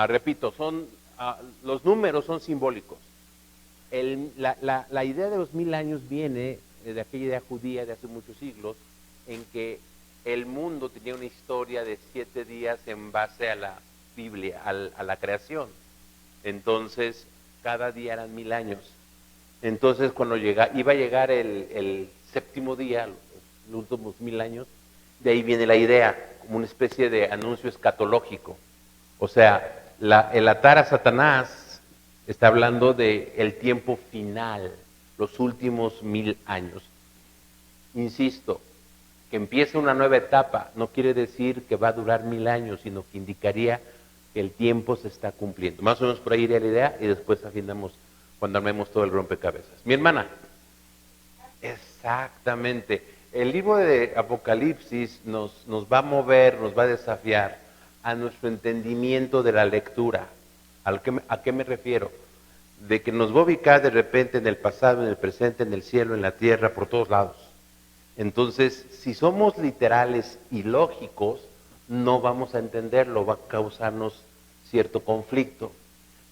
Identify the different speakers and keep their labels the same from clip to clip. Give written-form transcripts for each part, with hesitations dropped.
Speaker 1: repito, los números son simbólicos. La idea de los 1000 años viene de aquella idea judía de hace muchos siglos, en que el mundo tenía una historia de 7 días en base a la Biblia, a la creación. Entonces, cada día eran 1000 años. Entonces, cuando iba a llegar el séptimo día, los últimos 1000 años, de ahí viene la idea, como una especie de anuncio escatológico. O sea, el atar a Satanás está hablando del tiempo final, los últimos 1000 años. Insisto, que empiece una nueva etapa no quiere decir que va a durar 1000 años, sino que indicaría que el tiempo se está cumpliendo. Más o menos por ahí iría la idea y después afinamos cuando armemos todo el rompecabezas. Mi hermana. Exactamente. El libro de Apocalipsis nos va a mover, nos va a desafiar a nuestro entendimiento de la lectura. ¿A qué me refiero? De que nos va a ubicar de repente en el pasado, en el presente, en el cielo, en la tierra, por todos lados. Entonces, si somos literales y lógicos, no vamos a entenderlo, va a causarnos cierto conflicto.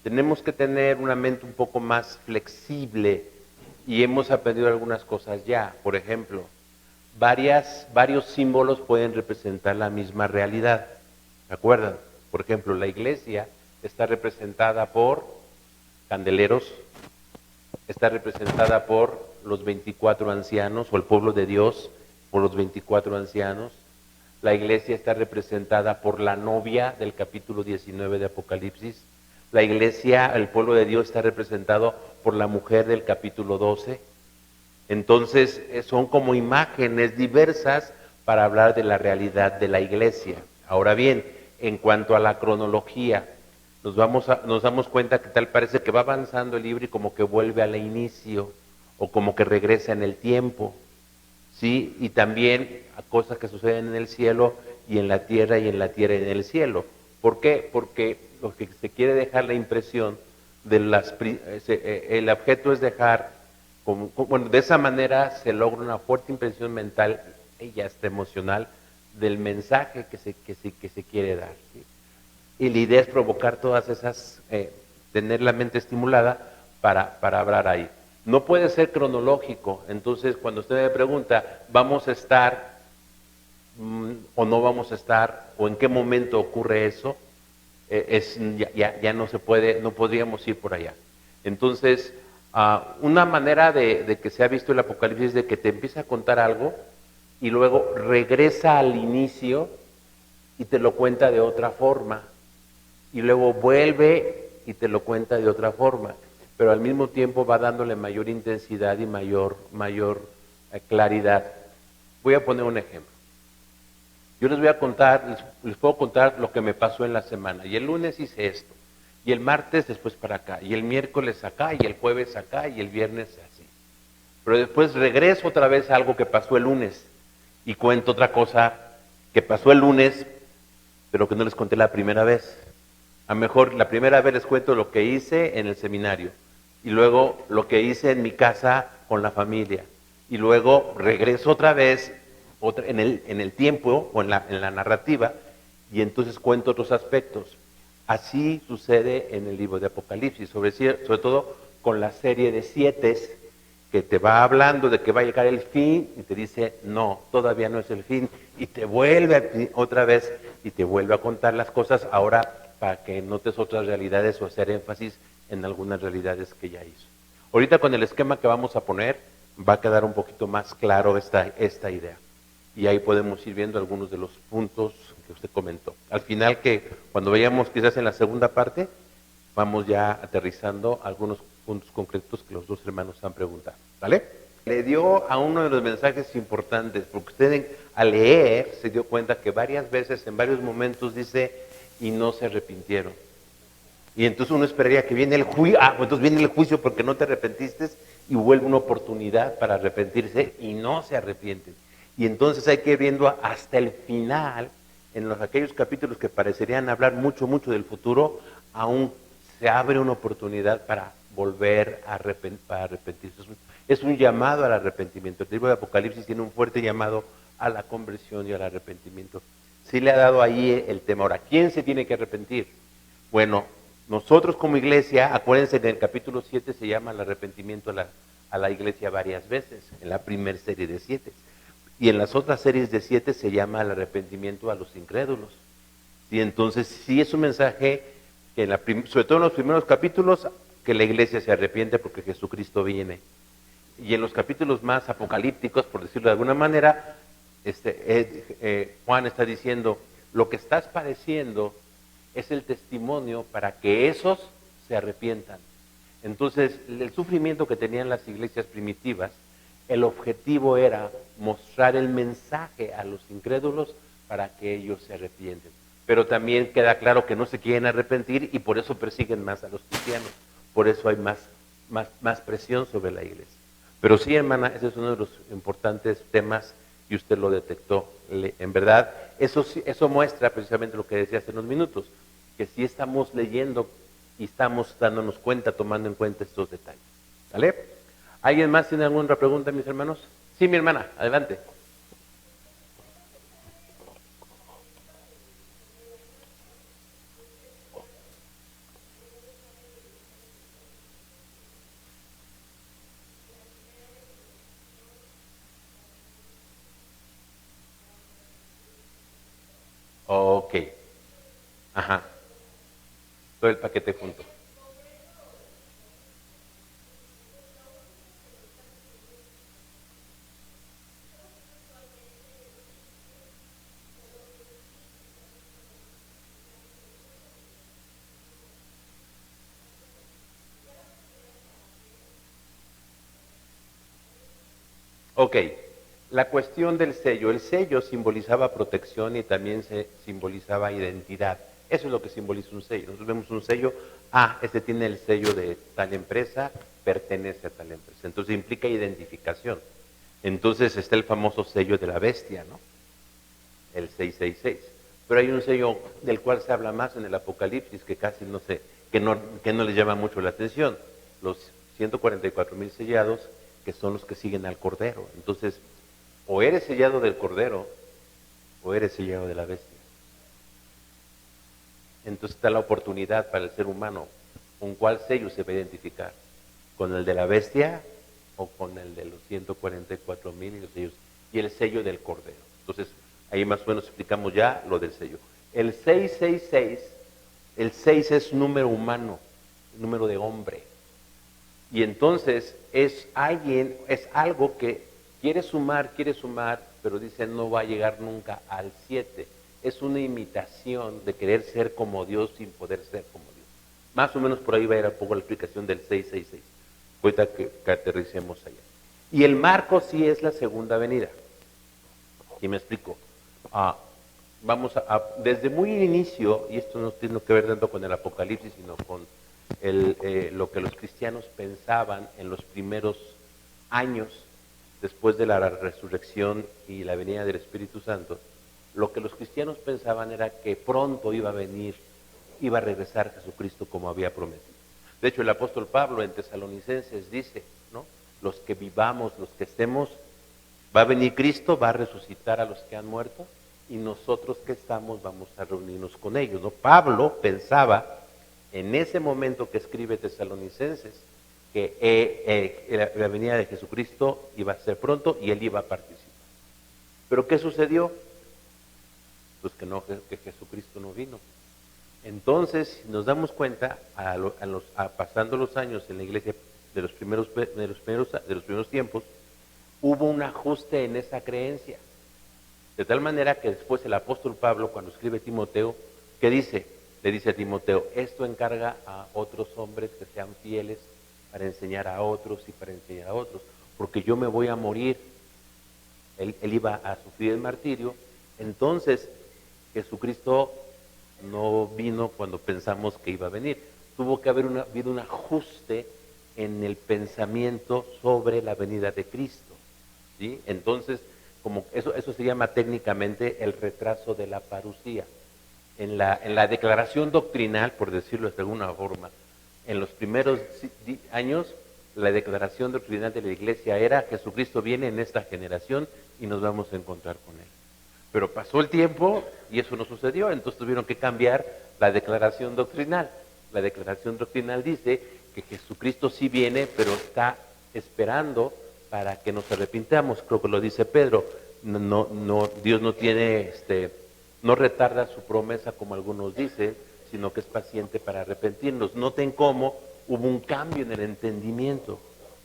Speaker 1: Tenemos que tener una mente un poco más flexible y hemos aprendido algunas cosas ya. Por ejemplo, varios símbolos pueden representar la misma realidad. ¿Se acuerdan? Por ejemplo, la iglesia está representada por candeleros, está representada por los 24 ancianos, o el pueblo de Dios por los 24 ancianos. La iglesia está representada por la novia del capítulo 19 de Apocalipsis. La iglesia, el pueblo de Dios está representado por la mujer del capítulo 12. Entonces, son como imágenes diversas para hablar de la realidad de la iglesia. Ahora bien, en cuanto a la cronología, nos damos cuenta que tal parece que va avanzando el libro y como que vuelve al inicio, o como que regresa en el tiempo, ¿sí? Y también a cosas que suceden en el cielo y en la tierra y en la tierra y en el cielo. ¿Por qué? Porque lo que se quiere dejar la impresión de el objeto es dejar, bueno, de esa manera se logra una fuerte impresión mental y hasta emocional del mensaje que se quiere dar, ¿sí? Y la idea es provocar todas esas, tener la mente estimulada para hablar ahí. No puede ser cronológico, entonces cuando usted me pregunta, ¿vamos a estar o no vamos a estar, o en qué momento ocurre eso? Ya no se puede, no podríamos ir por allá. Entonces, una manera de que se ha visto el Apocalipsis es de que te empieza a contar algo y luego regresa al inicio y te lo cuenta de otra forma, y luego vuelve y te lo cuenta de otra forma, pero al mismo tiempo va dándole mayor intensidad y mayor claridad. Voy a poner un ejemplo. Yo les voy a contar, les puedo contar lo que me pasó en la semana. Y el lunes hice esto, y el martes después para acá, y el miércoles acá, y el jueves acá, y el viernes así. Pero después regreso otra vez a algo que pasó el lunes, y cuento otra cosa que pasó el lunes, pero que no les conté la primera vez. A lo mejor la primera vez les cuento lo que hice en el seminario, y luego lo que hice en mi casa con la familia, y luego regreso otra vez en el tiempo o en la narrativa, y entonces cuento otros aspectos. Así sucede en el libro de Apocalipsis, sobre todo con la serie de 7 que te va hablando de que va a llegar el fin y te dice, no, todavía no es el fin, y te vuelve otra vez y te vuelve a contar las cosas ahora para que notes otras realidades o hacer énfasis en algunas realidades que ya hizo. Ahorita con el esquema que vamos a poner va a quedar un poquito más claro esta idea. Y ahí podemos ir viendo algunos de los puntos que usted comentó. Al final, que cuando vayamos quizás en la segunda parte, vamos ya aterrizando algunos puntos concretos que los dos hermanos han preguntado. ¿Vale? Le dio a uno de los mensajes importantes, porque usted al leer se dio cuenta que varias veces, en varios momentos dice, y no se arrepintieron. Y entonces uno esperaría que viene el juicio, pues entonces viene el juicio porque no te arrepentiste, y vuelve una oportunidad para arrepentirse y no se arrepienten. Y entonces hay que ir viendo hasta el final, en aquellos capítulos que parecerían hablar mucho del futuro, aún se abre una oportunidad para volver a arrepentirse. Es un llamado al arrepentimiento. El libro de Apocalipsis tiene un fuerte llamado a la conversión y al arrepentimiento. Sí le ha dado ahí el tema. Ahora, ¿quién se tiene que arrepentir? Bueno, nosotros como iglesia, acuérdense que en el capítulo 7 se llama el arrepentimiento a la iglesia varias veces, en la primera serie de 7. Y en las otras series de 7 se llama el arrepentimiento a los incrédulos. Y entonces sí es un mensaje que sobre todo en los primeros capítulos, que la iglesia se arrepiente porque Jesucristo viene. Y en los capítulos más apocalípticos, por decirlo de alguna manera, Juan está diciendo, lo que estás padeciendo es el testimonio para que esos se arrepientan. Entonces, el sufrimiento que tenían las iglesias primitivas, el objetivo era mostrar el mensaje a los incrédulos para que ellos se arrepienten. Pero también queda claro que no se quieren arrepentir y por eso persiguen más a los cristianos. Por eso hay más presión sobre la iglesia. Pero sí, hermana, ese es uno de los importantes temas y usted lo detectó. En verdad, eso muestra precisamente lo que decía hace unos minutos, que sí estamos leyendo y estamos dándonos cuenta, tomando en cuenta estos detalles. ¿Vale? ¿Alguien más tiene alguna otra pregunta, mis hermanos? Sí, mi hermana, adelante. Ok. Ajá. Todo el paquete junto. Ok, la cuestión del sello. El sello simbolizaba protección y también se simbolizaba identidad. Eso es lo que simboliza un sello. Nosotros vemos un sello, este tiene el sello de tal empresa, pertenece a tal empresa. Entonces implica identificación. Entonces está el famoso sello de la bestia, ¿no? El 666. Pero hay un sello del cual se habla más en el Apocalipsis, que casi no sé, que no les llama mucho la atención. Los 144,000 sellados, que son los que siguen al Cordero. Entonces, o eres sellado del Cordero, o eres sellado de la bestia. Entonces está la oportunidad para el ser humano, con cuál sello se va a identificar, con el de la bestia o con el de los 144,000 y los sellos, y el sello del Cordero. Entonces, ahí más o menos explicamos ya lo del sello. El 666, el 6 es número humano, número de hombre. Y entonces es algo que quiere sumar, pero dice no va a llegar nunca al 7. Es una imitación de querer ser como Dios sin poder ser como Dios. Más o menos por ahí va a ir un poco la explicación del 666. Ahorita que aterricemos allá. Y el marco sí es la segunda venida. Y me explico. Desde muy inicio, y esto no tiene que ver tanto con el Apocalipsis, sino con lo que los cristianos pensaban en los primeros años después de la resurrección y la venida del Espíritu Santo, lo que los cristianos pensaban era que pronto iba a regresar Jesucristo como había prometido. De hecho, el apóstol Pablo en Tesalonicenses dice, ¿no? Los que vivamos, los que estemos, va a venir Cristo, va a resucitar a los que han muerto y nosotros que estamos vamos a reunirnos con ellos, ¿no? Pablo pensaba en ese momento que escribe Tesalonicenses que la venida de Jesucristo iba a ser pronto y él iba a participar. ¿Pero qué sucedió? Pues que Jesucristo no vino. Entonces, nos damos cuenta, pasando los años en la iglesia de los primeros tiempos, hubo un ajuste en esa creencia. De tal manera que después el apóstol Pablo, cuando escribe Timoteo, ¿qué dice? Le dice a Timoteo, esto encarga a otros hombres que sean fieles para enseñar a otros y para enseñar a otros, porque yo me voy a morir. Él iba a sufrir el martirio. Entonces, Jesucristo no vino cuando pensamos que iba a venir. Tuvo que haber habido un ajuste en el pensamiento sobre la venida de Cristo, ¿sí? Entonces, como eso se llama técnicamente el retraso de la parusía. En la declaración doctrinal, por decirlo de alguna forma, en los primeros años, la declaración doctrinal de la iglesia era Jesucristo viene en esta generación y nos vamos a encontrar con él. Pero pasó el tiempo y eso no sucedió, entonces tuvieron que cambiar la declaración doctrinal. La declaración doctrinal dice que Jesucristo sí viene, pero está esperando para que nos arrepintamos. Creo que lo dice Pedro. Dios no tiene, no retarda su promesa como algunos dicen, sino que es paciente para arrepentirnos. Noten cómo hubo un cambio en el entendimiento.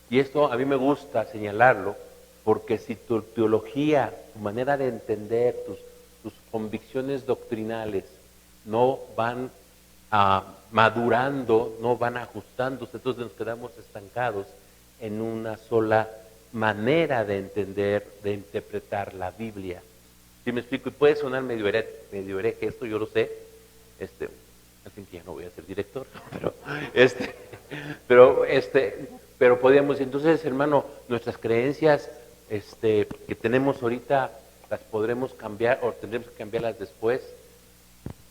Speaker 1: Y esto a mí me gusta señalarlo, porque si tu teología, tu manera de entender, tus convicciones doctrinales no van madurando, no van ajustándose, entonces nos quedamos estancados en una sola manera de entender, de interpretar la Biblia. ¿Sí me explico? Y puede sonar medio hereje esto, yo lo sé, al fin que ya no voy a ser director, pero podríamos, entonces, hermano, nuestras creencias que tenemos ahorita las podremos cambiar o tendremos que cambiarlas después.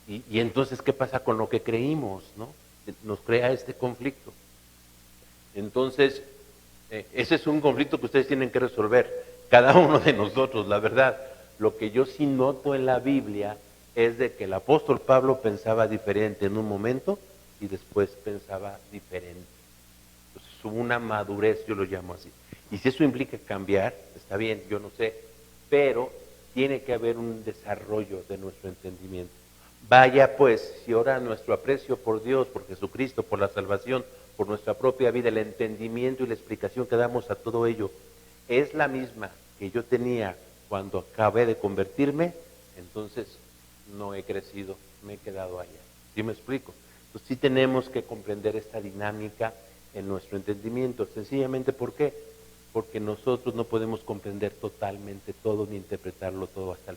Speaker 1: Y entonces, ¿qué pasa con lo que creímos, no? Nos crea este conflicto. Entonces, ese es un conflicto que ustedes tienen que resolver, cada uno de nosotros, la verdad. Lo que yo sí noto en la Biblia es de que el apóstol Pablo pensaba diferente en un momento y después pensaba diferente. Entonces, hubo una madurez, yo lo llamo así. Y si eso implica cambiar, está bien, yo no sé, pero tiene que haber un desarrollo de nuestro entendimiento. Vaya pues, si ahora nuestro aprecio por Dios, por Jesucristo, por la salvación, por nuestra propia vida, el entendimiento y la explicación que damos a todo ello, es la misma que yo tenía cuando acabé de convertirme, entonces no he crecido, me he quedado allá. ¿Sí me explico? Entonces sí tenemos que comprender esta dinámica en nuestro entendimiento. Sencillamente, ¿por qué? Porque nosotros no podemos comprender totalmente todo ni interpretarlo todo hasta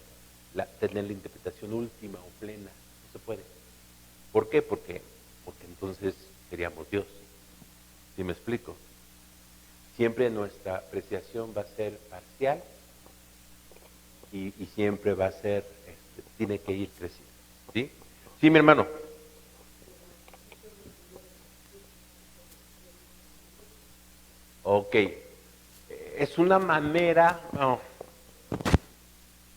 Speaker 1: tener la interpretación última o plena. No se puede. ¿Por qué? Porque entonces seríamos Dios. ¿Sí me explico? Siempre nuestra apreciación va a ser parcial y siempre va a ser, tiene que ir creciendo. ¿Sí? Sí, mi hermano. Ok. Es una manera... No.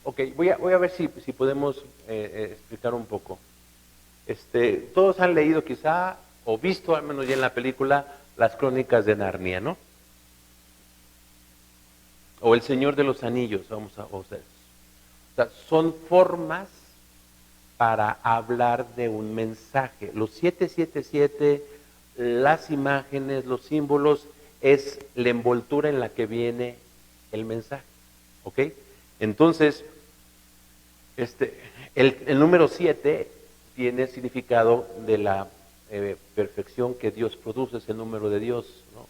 Speaker 1: Ok, voy a ver si podemos explicar un poco. Todos han leído quizá, o visto al menos ya en la película, las Crónicas de Narnia, ¿no? O El Señor de los Anillos, vamos a usar. O sea, son formas para hablar de un mensaje. Los 777, las imágenes, los símbolos, es la envoltura en la que viene el mensaje. ¿Ok? Entonces, el número 7 tiene significado de la perfección que Dios produce, es el número de Dios, ¿no?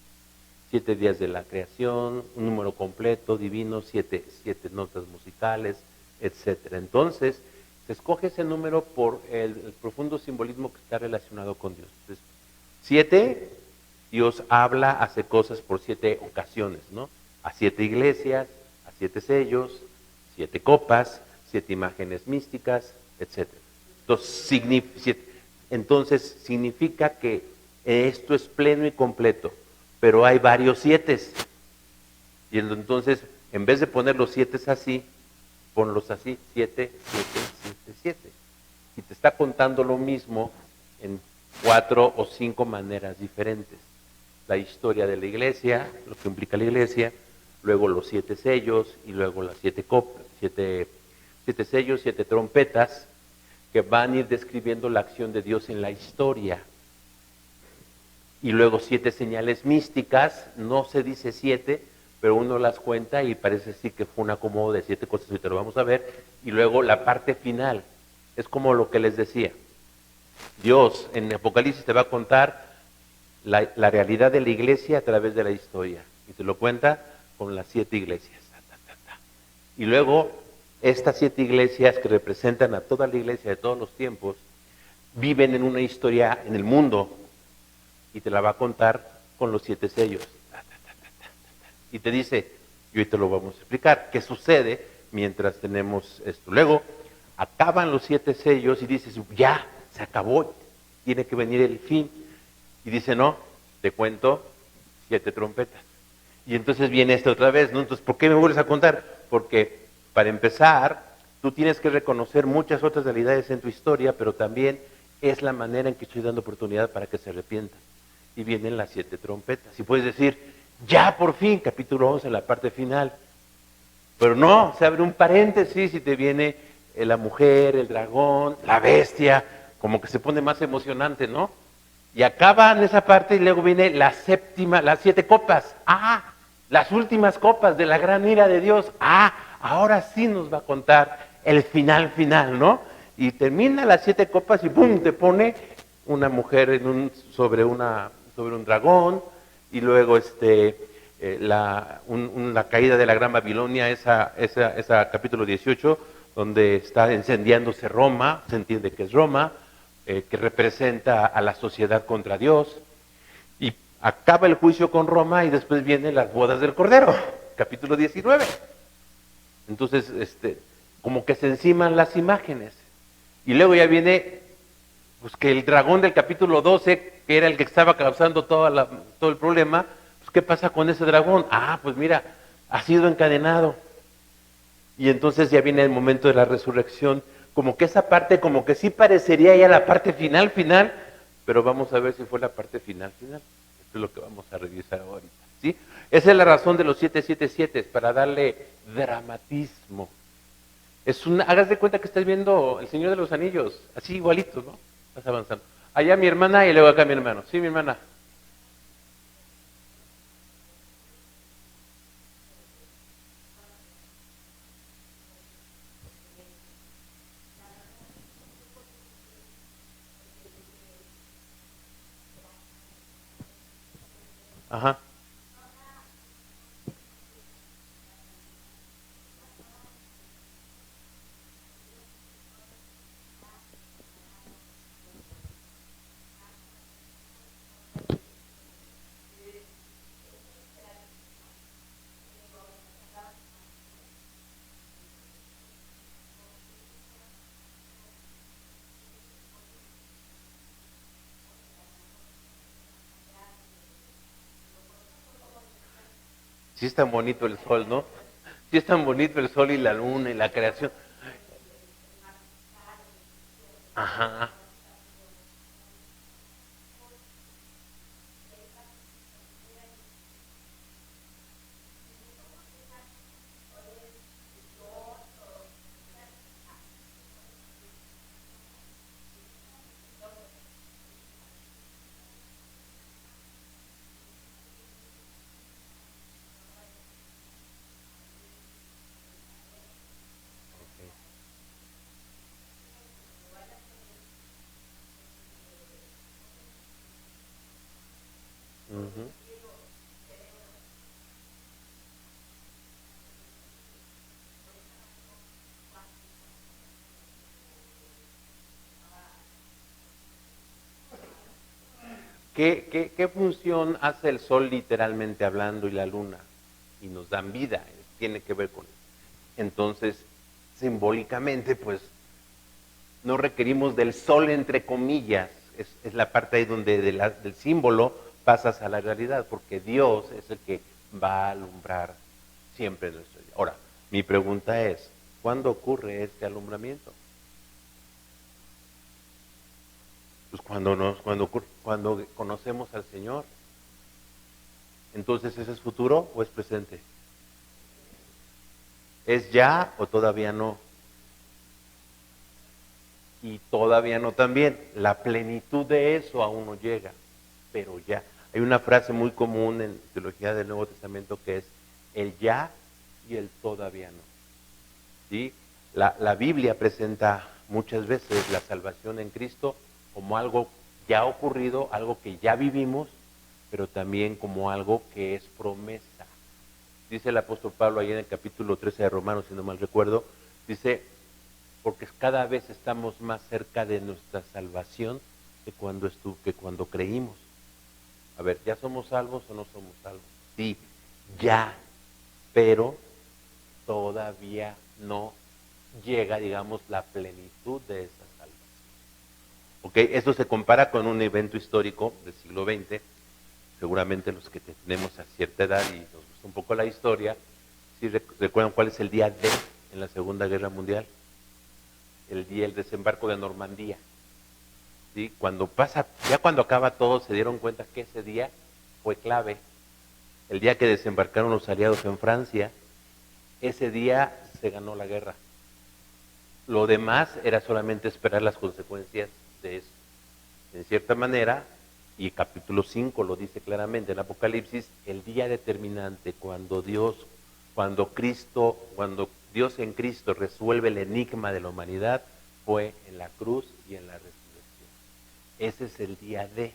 Speaker 1: 7 días de la creación, un número completo, divino, 7 notas musicales, etcétera. Entonces, se escoge ese número por el profundo simbolismo que está relacionado con Dios. Entonces, 7, Dios habla, hace cosas por 7 ocasiones, ¿no? A 7 iglesias, a 7 sellos, 7 copas, 7 imágenes místicas, etcétera. Entonces, significa que esto es pleno y completo, pero hay varios 7. Y entonces, en vez de poner los 7 así, ponlos así, 7, 7, 7, 7. Y te está contando lo mismo en 4 o 5 maneras diferentes. La historia de la iglesia, lo que implica la iglesia, luego los 7 sellos y luego las 7 copas, 7 sellos, 7 trompetas, que van a ir describiendo la acción de Dios en la historia. Y luego 7 señales místicas, no se dice 7, pero uno las cuenta y parece sí que fue un acomodo de 7 cosas, y te lo vamos a ver. Y luego la parte final, es como lo que les decía. Dios en Apocalipsis te va a contar la realidad de la iglesia a través de la historia. Y te lo cuenta con las 7 iglesias. Y luego, estas 7 iglesias que representan a toda la iglesia de todos los tiempos, viven en una historia en el mundo y te la va a contar con los 7 sellos. Y te dice, y hoy te lo vamos a explicar, qué sucede mientras tenemos esto. Luego, acaban los 7 sellos y dices, ya, se acabó, tiene que venir el fin. Y dice, no, te cuento 7 trompetas. Y entonces viene esto otra vez, ¿no? Entonces, ¿por qué me vuelves a contar? Porque, para empezar, tú tienes que reconocer muchas otras realidades en tu historia, pero también es la manera en que estoy dando oportunidad para que se arrepientan. Y vienen las 7 trompetas. Y puedes decir, ya por fin, capítulo 11, la parte final. Pero no, se abre un paréntesis y te viene la mujer, el dragón, la bestia, como que se pone más emocionante, ¿no? Y acaba en esa parte y luego viene la séptima, las 7 copas. Ah, las últimas copas de la gran ira de Dios. Ah, ahora sí nos va a contar el final, ¿no? Y termina las 7 copas y ¡pum! Te pone una mujer sobre un dragón y luego la caída de la Gran Babilonia, esa capítulo 18, donde está incendiándose Roma, se entiende que es Roma, que representa a la sociedad contra Dios, y acaba el juicio con Roma y después vienen las bodas del Cordero, capítulo 19. Entonces, como que se enciman las imágenes. Y luego ya viene, pues que el dragón del capítulo 12, que era el que estaba causando todo el problema, pues ¿qué pasa con ese dragón? Ah, pues mira, ha sido encadenado. Y entonces ya viene el momento de la resurrección, como que esa parte, como que sí parecería ya la parte final, pero vamos a ver si fue la parte final. Esto es lo que vamos a revisar ahorita, ¿sí? Esa es la razón de los 777, para darle dramatismo. Hagas de cuenta que estás viendo El Señor de los Anillos, así igualito, ¿no? Estás avanzando. Allá mi hermana y luego acá mi hermano. Sí, mi hermana. Ajá. Sí es tan bonito el sol, ¿no? Sí es tan bonito el sol y la luna y la creación. Ajá. Ujú. ¿Qué función hace el sol literalmente hablando y la luna? Y nos dan vida, tiene que ver con eso. Entonces, simbólicamente, pues, no requerimos del sol entre comillas, es la parte ahí donde del símbolo pasas a la realidad, porque Dios es el que va a alumbrar siempre nuestro día. Ahora, mi pregunta es, ¿cuándo ocurre este alumbramiento? Pues cuando conocemos al Señor. Entonces, ¿ese es futuro o es presente? ¿Es ya o todavía no? Y todavía no también. La plenitud de eso aún no llega, pero ya. Hay una frase muy común en teología del Nuevo Testamento que es el ya y el todavía no. ¿Sí? La Biblia presenta muchas veces la salvación en Cristo como algo ya ocurrido, algo que ya vivimos, pero también como algo que es promesa. Dice el apóstol Pablo ahí en el capítulo 13 de Romanos, si no mal recuerdo, dice, porque cada vez estamos más cerca de nuestra salvación que cuando creímos. A ver, ¿ya somos salvos o no somos salvos? Sí, ya, pero todavía no llega, digamos, la plenitud de esa salvación. ¿Ok? Esto se compara con un evento histórico del siglo XX. Seguramente los que tenemos a cierta edad y nos gusta un poco la historia, ¿sí recuerdan cuál es el día D en la Segunda Guerra Mundial? El día del desembarco de Normandía. ¿sí? Ya cuando acaba todo, se dieron cuenta que ese día fue clave. El día que desembarcaron los aliados en Francia, ese día se ganó la guerra. Lo demás era solamente esperar las consecuencias de eso. En cierta manera, y capítulo 5 lo dice claramente en Apocalipsis, el día determinante cuando Dios en Cristo resuelve el enigma de la humanidad fue en la cruz y en la resurrección. Ese es el día D.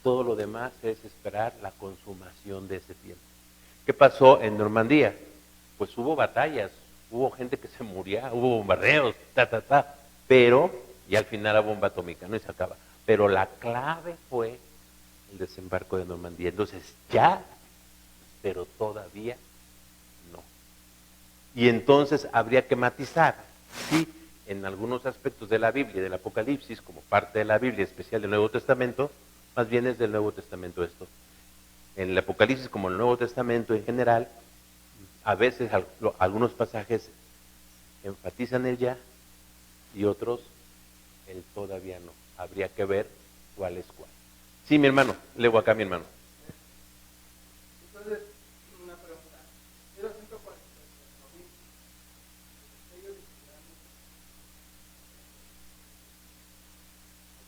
Speaker 1: Todo lo demás es esperar la consumación de ese tiempo. ¿Qué pasó en Normandía? Pues hubo batallas, hubo gente que se moría, hubo bombardeos, pero, y al final la bomba atómica, ¿no? Y se acaba. Pero la clave fue el desembarco de Normandía. Entonces ya, pero todavía no. Y entonces habría que matizar, sí, en algunos aspectos de la Biblia, del Apocalipsis, como parte de la Biblia, especial del Nuevo Testamento, más bien es del Nuevo Testamento esto. En el Apocalipsis, como en el Nuevo Testamento en general, a veces algunos pasajes enfatizan el ya y otros el todavía no. Habría que ver cuál es cuál. Sí, mi hermano, leo acá mi hermano.
Speaker 2: Entonces, una pregunta. 0.143, ellos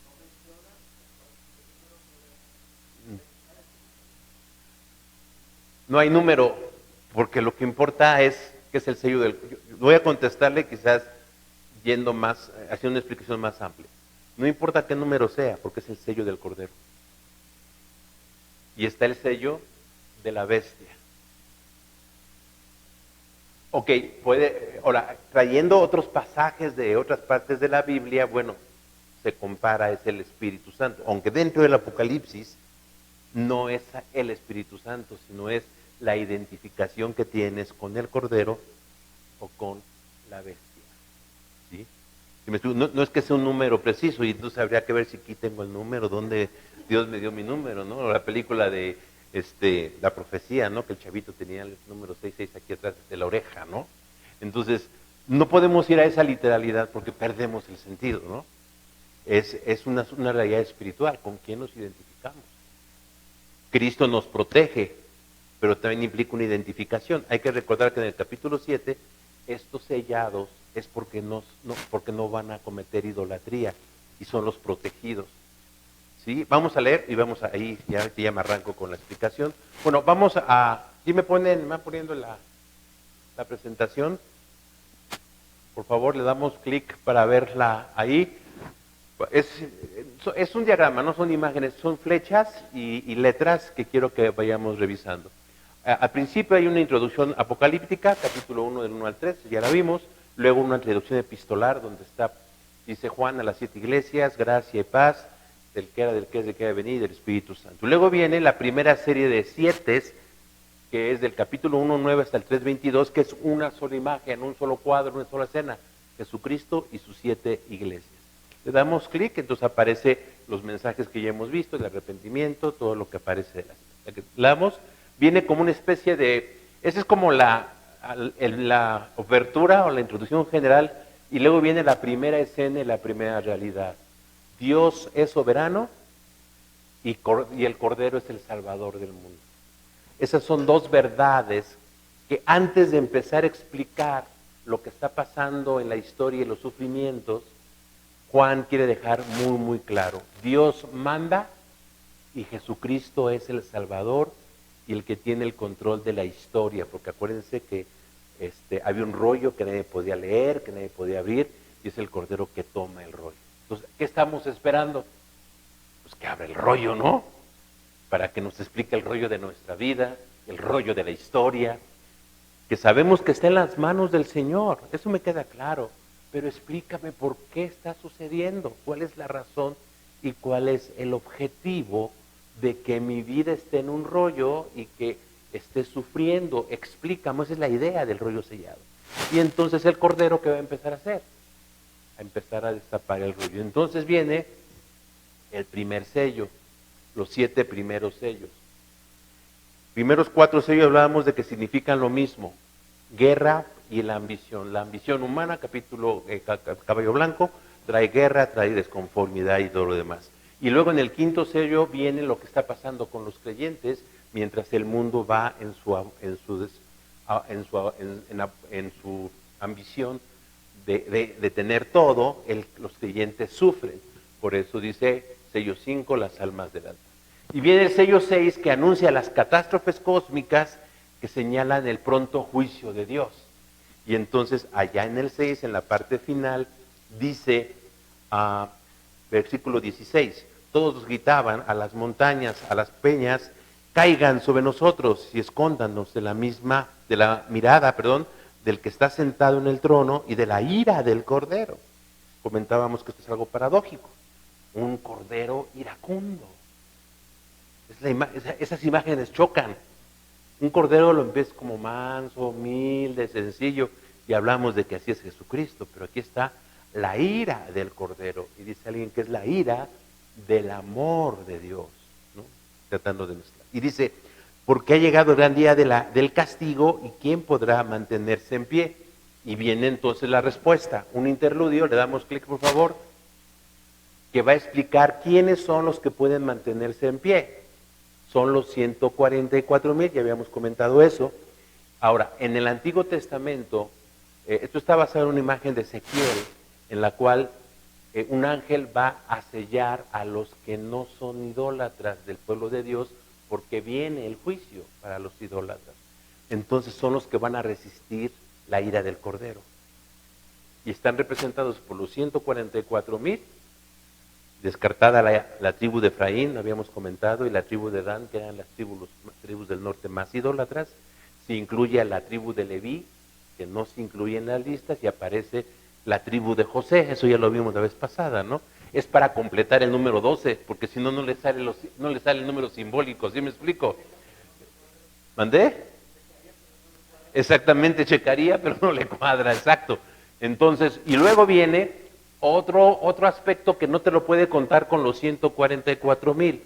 Speaker 2: no mencionan
Speaker 1: No hay número, porque lo que importa es que es el sello del... Voy a contestarle quizás yendo más, haciendo una explicación más amplia. No importa qué número sea, porque es el sello del Cordero. Y está el sello de la bestia. Ok, ahora, trayendo otros pasajes de otras partes de la Biblia, bueno, se compara, es el Espíritu Santo. Aunque dentro del Apocalipsis no es el Espíritu Santo, sino es la identificación que tienes con el Cordero o con la bestia. ¿Sí? No es que sea un número preciso, y entonces habría que ver si aquí tengo el número, donde Dios me dio mi número, ¿no? La película de la profecía, ¿no? Que el chavito tenía el número 66 aquí atrás de la oreja, ¿no? Entonces, no podemos ir a esa literalidad porque perdemos el sentido, ¿no? Es una realidad espiritual. ¿Con quién nos identificamos? Cristo nos protege, pero también implica una identificación. Hay que recordar que en el capítulo 7, estos sellados es porque no van a cometer idolatría y son los protegidos. ¿Sí? Vamos a leer y vamos a ahí, ya me arranco con la explicación. Bueno, vamos a, ¿sí me van poniendo la presentación? Por favor, le damos clic para verla ahí. Es un diagrama, no son imágenes, son flechas y letras que quiero que vayamos revisando. Al principio hay una introducción apocalíptica, capítulo 1 del 1 al 3, ya la vimos. Luego una introducción epistolar donde dice Juan a las 7 iglesias, gracia y paz, del que era, del que es, del que ha de venir, del Espíritu Santo. Luego viene la primera serie de 7, que es del capítulo 1:9 hasta el 3:22, que es una sola imagen, un solo cuadro, una sola escena, Jesucristo y sus 7 iglesias. Le damos clic, entonces aparece los mensajes que ya hemos visto, el arrepentimiento, todo lo que aparece de la damos. Viene como una especie de, esa es como la obertura o la introducción general, y luego viene la primera escena y la primera realidad. Dios es soberano y el Cordero es el Salvador del mundo. Esas son dos verdades que antes de empezar a explicar lo que está pasando en la historia y los sufrimientos, Juan quiere dejar muy, muy claro. Dios manda y Jesucristo es el Salvador y el que tiene el control de la historia, porque acuérdense que había un rollo que nadie podía leer, que nadie podía abrir, y es el Cordero que toma el rollo. Entonces, ¿qué estamos esperando? Pues que abra el rollo, ¿no? Para que nos explique el rollo de nuestra vida, el rollo de la historia, que sabemos que está en las manos del Señor, eso me queda claro, pero explícame por qué está sucediendo, cuál es la razón y cuál es el objetivo de que mi vida esté en un rollo y que esté sufriendo. Explícame, esa es la idea del rollo sellado. Y entonces el Cordero, ¿qué va a empezar a hacer? A empezar a destapar el rollo. Entonces viene el primer sello, los 7 primeros sellos. Primeros 4 sellos hablábamos de que significan lo mismo: guerra y la ambición. La ambición humana, caballo blanco; trae guerra, trae desconformidad y todo lo demás. Y luego en el quinto sello viene lo que está pasando con los creyentes, mientras el mundo va en su ambición de tener todo, los creyentes sufren. Por eso dice sello 5, las almas del alma. Y viene el sello 6 que anuncia las catástrofes cósmicas que señalan el pronto juicio de Dios. Y entonces allá en el 6, en la parte final, dice, versículo 16, todos gritaban a las montañas, a las peñas, caigan sobre nosotros y escóndanos de la mirada, del que está sentado en el trono y de la ira del cordero. Comentábamos que esto es algo paradójico, un cordero iracundo. Esas imágenes chocan. Un cordero lo ves como manso, humilde, sencillo, y hablamos de que así es Jesucristo, pero aquí está la ira del cordero, y dice alguien que es la ira del amor de Dios, ¿no? Tratando de mezclar. Y dice, porque ha llegado el gran día del castigo, y ¿quién podrá mantenerse en pie? Y viene entonces la respuesta, un interludio, le damos clic por favor, que va a explicar quiénes son los que pueden mantenerse en pie. Son los 144,000, ya habíamos comentado eso. Ahora, en el Antiguo Testamento, esto está basado en una imagen de Ezequiel, en la cual un ángel va a sellar a los que no son idólatras del pueblo de Dios, porque viene el juicio para los idólatras. Entonces son los que van a resistir la ira del Cordero. Y están representados por los 144,000, descartada la tribu de Efraín, habíamos comentado, y la tribu de Dan, que eran las tribus del norte más idólatras. Se incluye a la tribu de Leví, que no se incluye en las listas, y aparece la tribu de José, eso ya lo vimos la vez pasada, ¿no? Es para completar el número 12, porque si no, no le sale el número simbólico, ¿sí me explico? ¿Mandé? Exactamente, checaría, pero no le cuadra, exacto. Entonces, y luego viene otro aspecto que no te lo puede contar con los 144,000,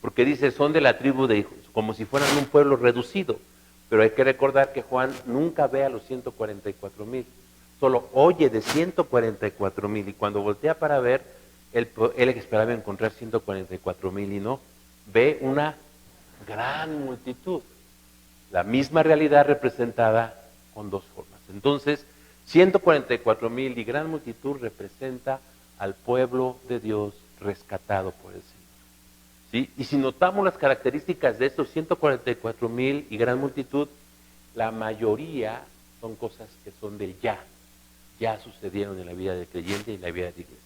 Speaker 1: porque dice, son de la tribu de hijos, como si fueran un pueblo reducido, pero hay que recordar que Juan nunca ve a los 144,000, solo oye de 144,000, y cuando voltea para ver, él esperaba encontrar 144,000 y no, ve una gran multitud, la misma realidad representada con dos formas. Entonces, 144,000 y gran multitud representa al pueblo de Dios rescatado por el Señor. ¿Sí? Y si notamos las características de estos 144,000 y gran multitud, la mayoría son cosas que son del ya sucedieron en la vida del creyente y en la vida de la iglesia.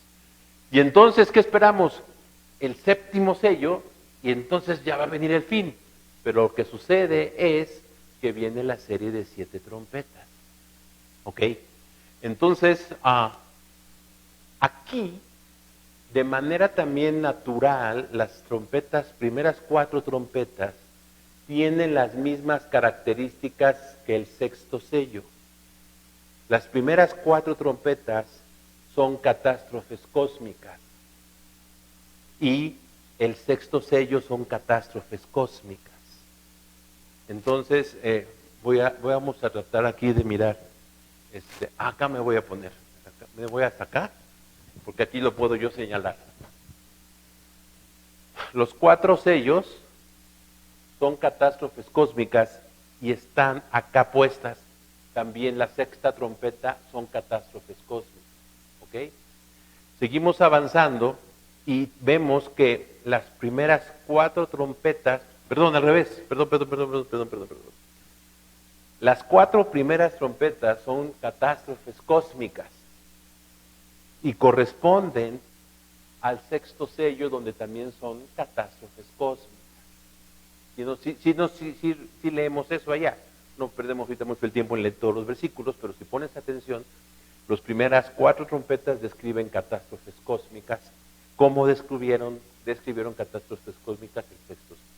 Speaker 1: Y entonces, ¿qué esperamos? El séptimo sello, y entonces ya va a venir el fin. Pero lo que sucede es que viene la serie de 7 trompetas. ¿Ok? Entonces, aquí, de manera también natural, las primeras 4 trompetas, tienen las mismas características que el sexto sello. Las primeras 4 trompetas son catástrofes cósmicas, y el sexto sello son catástrofes cósmicas. Entonces, vamos a tratar aquí de mirar. Acá me voy a poner, me voy hasta acá, porque aquí lo puedo yo señalar. Los 4 sellos son catástrofes cósmicas y están acá puestas. También la sexta trompeta son catástrofes cósmicas. ¿Ok? Seguimos avanzando y vemos que las primeras 4 trompetas, perdón, al revés, perdón. Las 4 primeras trompetas son catástrofes cósmicas y corresponden al sexto sello, donde también son catástrofes cósmicas. Si leemos eso allá, no perdemos ahorita mucho el tiempo en leer todos los versículos, pero si pones atención, las primeras 4 trompetas describen catástrofes cósmicas, como describieron catástrofes cósmicas el sexto sello.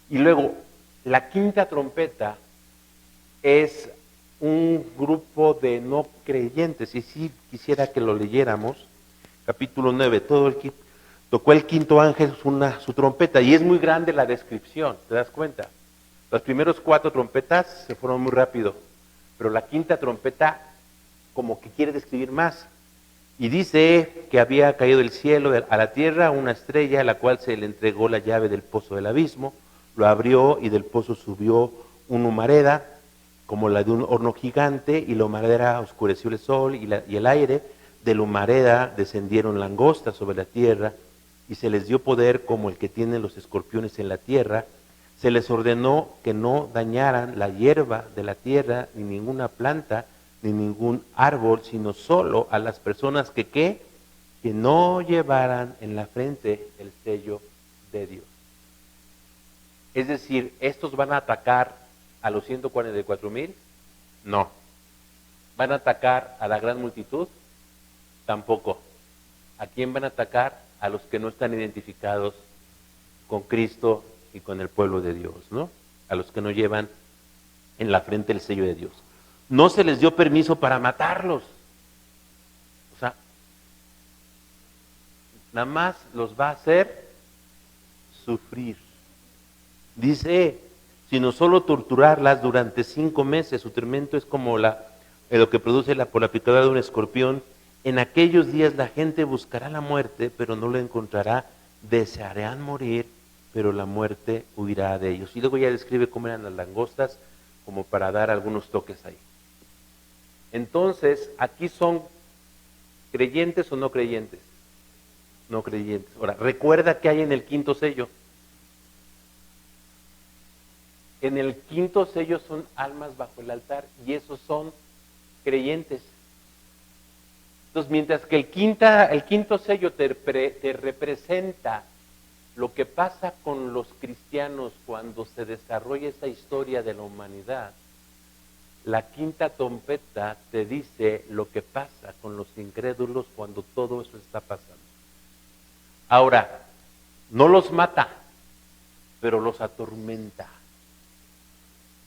Speaker 1: Y luego, la quinta trompeta es un grupo de no creyentes, y sí quisiera que lo leyéramos, capítulo 9, tocó el quinto ángel su trompeta, y es muy grande la descripción, ¿te das cuenta? Los primeros 4 trompetas se fueron muy rápido, pero la quinta trompeta como que quiere describir más. Y dice que había caído del cielo a la tierra una estrella, a la cual se le entregó la llave del pozo del abismo, lo abrió y del pozo subió una humareda, como la de un horno gigante, y la humareda oscureció el sol y el aire. De la humareda descendieron langostas sobre la tierra, y se les dio poder como el que tienen los escorpiones en la tierra. Se les ordenó que no dañaran la hierba de la tierra, ni ninguna planta, ni ningún árbol, sino solo a las personas que ¿qué? Que no llevaran en la frente el sello de Dios. Es decir, ¿estos van a atacar a los 144,000? No. ¿Van a atacar a la gran multitud? Tampoco. ¿A quién van a atacar? A los que no están identificados con Cristo y con el pueblo de Dios, ¿no? A los que no llevan en la frente el sello de Dios. No se les dio permiso para matarlos. O sea, nada más los va a hacer sufrir. Dice, sino solo torturarlas durante 5 meses. Su tormento es como lo que produce por la picadura de un escorpión. En aquellos días la gente buscará la muerte, pero no la encontrará. Desearán morir, pero la muerte huirá de ellos. Y luego ya describe cómo eran las langostas, como para dar algunos toques ahí. Entonces, aquí son creyentes o no creyentes. No creyentes. Ahora, recuerda que hay en el quinto sello. En el quinto sello son almas bajo el altar y esos son creyentes. Entonces, mientras que el quinto sello te representa lo que pasa con los cristianos cuando se desarrolla esa historia de la humanidad, la quinta trompeta te dice lo que pasa con los incrédulos cuando todo eso está pasando. Ahora, no los mata, pero los atormenta.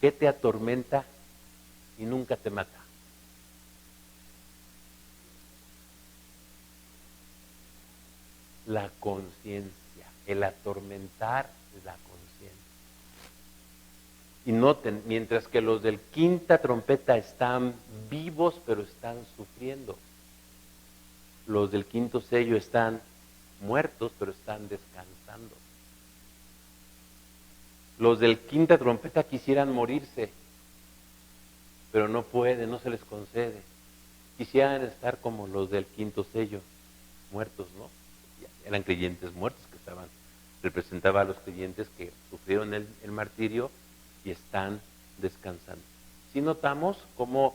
Speaker 1: ¿Qué te atormenta y nunca te mata? La conciencia, el atormentar la conciencia. Y noten, mientras que los del quinta trompeta están vivos, pero están sufriendo. Los del quinto sello están muertos, pero están descansando. Los del quinta trompeta quisieran morirse, pero no pueden, no se les concede. Quisieran estar como los del quinto sello, muertos, ¿no? Eran creyentes muertos que representaba a los creyentes que sufrieron el martirio y están descansando. Si notamos cómo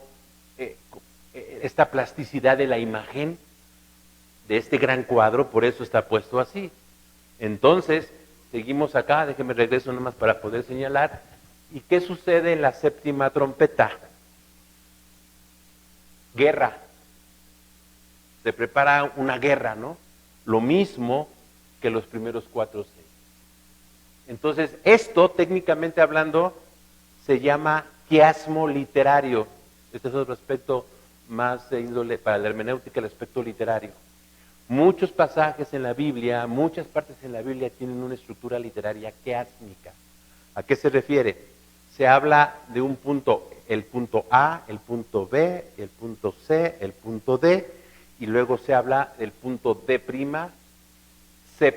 Speaker 1: esta plasticidad de la imagen de este gran cuadro, por eso está puesto así. Entonces, seguimos acá, déjenme regreso nomás para poder señalar. ¿Y qué sucede en la séptima trompeta? Guerra. Se prepara una guerra, ¿no? Lo mismo que los primeros 4 sellos. Entonces, esto, técnicamente hablando, se llama quiasmo literario. Este es otro aspecto más de índole para la hermenéutica, el aspecto literario. Muchos pasajes en la Biblia, muchas partes en la Biblia tienen una estructura literaria quiásmica. ¿A qué se refiere? Se habla de un punto, el punto A, el punto B, el punto C, el punto D, y luego se habla del punto D', C',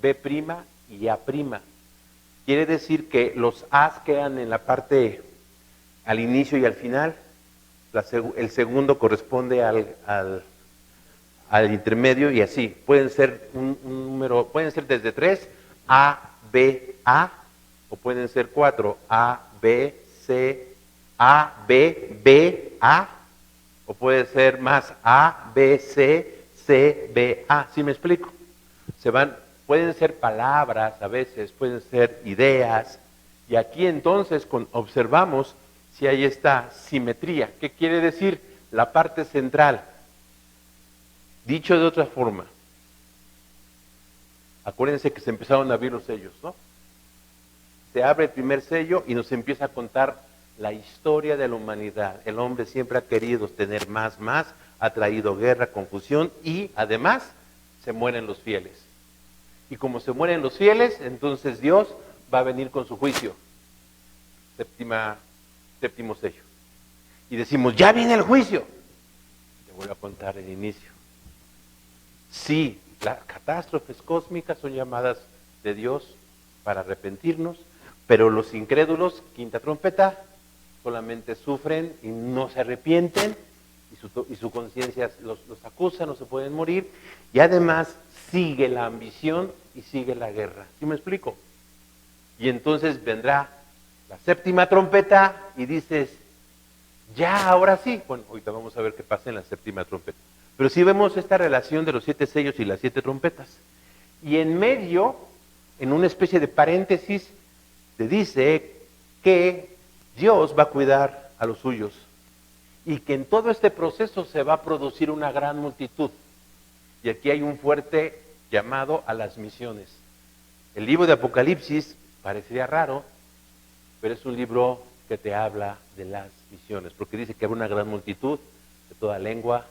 Speaker 1: B' y A'. Quiere decir que los A's quedan en la parte al inicio y al final, el segundo corresponde al intermedio y así. Pueden ser un número, pueden ser desde 3, A, B, A, o pueden ser 4, A, B, C, A, B, B, A, o puede ser más A, B, C, C, B, A. ¿Sí me explico? Pueden ser palabras a veces, pueden ser ideas, y aquí entonces observamos si hay esta simetría. ¿Qué quiere decir? La parte central. Dicho de otra forma, acuérdense que se empezaron a abrir los sellos, ¿no? Se abre el primer sello y nos empieza a contar la historia de la humanidad. El hombre siempre ha querido tener más, ha traído guerra, confusión y además se mueren los fieles. Y como se mueren los fieles, entonces Dios va a venir con su juicio. Séptimo sello. Y decimos, ya viene el juicio. voy a contar el inicio. Sí, las catástrofes cósmicas son llamadas de Dios para arrepentirnos, pero los incrédulos, quinta trompeta, solamente sufren y no se arrepienten, y su conciencia los acusa, no se pueden morir, y además sigue la ambición y sigue la guerra. ¿Sí me explico? Y entonces vendrá la séptima trompeta y dices, ya, ahora sí. Bueno, ahorita vamos a ver qué pasa en la séptima trompeta. Pero sí vemos esta relación de los 7 sellos y las 7 trompetas. Y en medio, en una especie de paréntesis, te dice que Dios va a cuidar a los suyos y que en todo este proceso se va a producir una gran multitud. Y aquí hay un fuerte llamado a las misiones. El libro de Apocalipsis parecería raro, pero es un libro que te habla de las misiones, porque dice que habrá una gran multitud de toda lengua,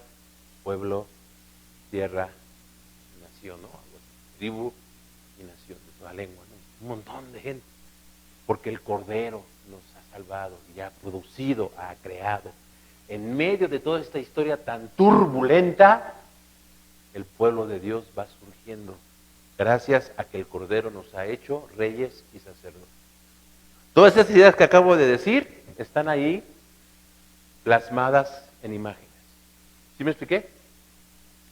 Speaker 1: pueblo, tierra, nación, ¿no? Tribu y nación, de toda lengua, ¿no? Un montón de gente, porque el Cordero nos ha salvado y ha producido, ha creado. En medio de toda esta historia tan turbulenta, el pueblo de Dios va surgiendo, gracias a que el Cordero nos ha hecho reyes y sacerdotes. Todas esas ideas que acabo de decir están ahí plasmadas en imágenes. ¿Sí me expliqué?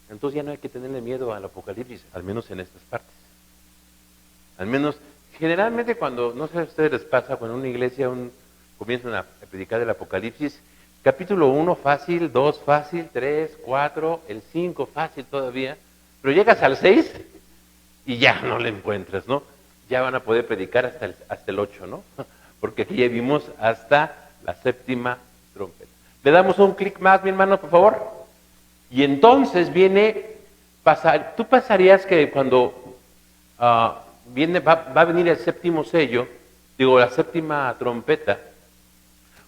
Speaker 1: Entonces ya no hay que tenerle miedo al Apocalipsis, al menos en estas partes. Al menos, generalmente cuando, no sé si a ustedes les pasa, cuando en una iglesia comienzan a predicar el Apocalipsis, capítulo 1 fácil, 2 fácil, 3, 4, el 5 fácil todavía, pero llegas al 6 y ya no le encuentras, ¿no? Ya van a poder predicar hasta el 8, ¿no? Porque aquí ya vimos hasta la séptima trompeta. Le damos un clic más, mi hermano, por favor. Y entonces tú pasarías que cuando va a venir el séptimo sello, la séptima trompeta.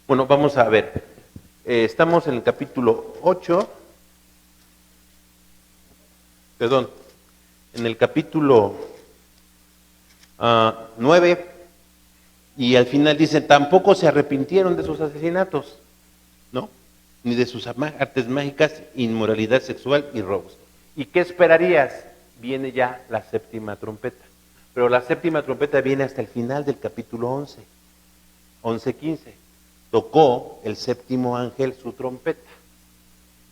Speaker 1: Bueno, vamos a ver. Estamos en el capítulo 8. Perdón. En el capítulo 9. Y al final dice, tampoco se arrepintieron de sus asesinatos, ¿no? Ni de sus artes mágicas, inmoralidad sexual y robos. ¿Y qué esperarías? Viene ya la séptima trompeta. Pero la séptima trompeta viene hasta el final del capítulo 11. 11:15. Tocó el séptimo ángel su trompeta.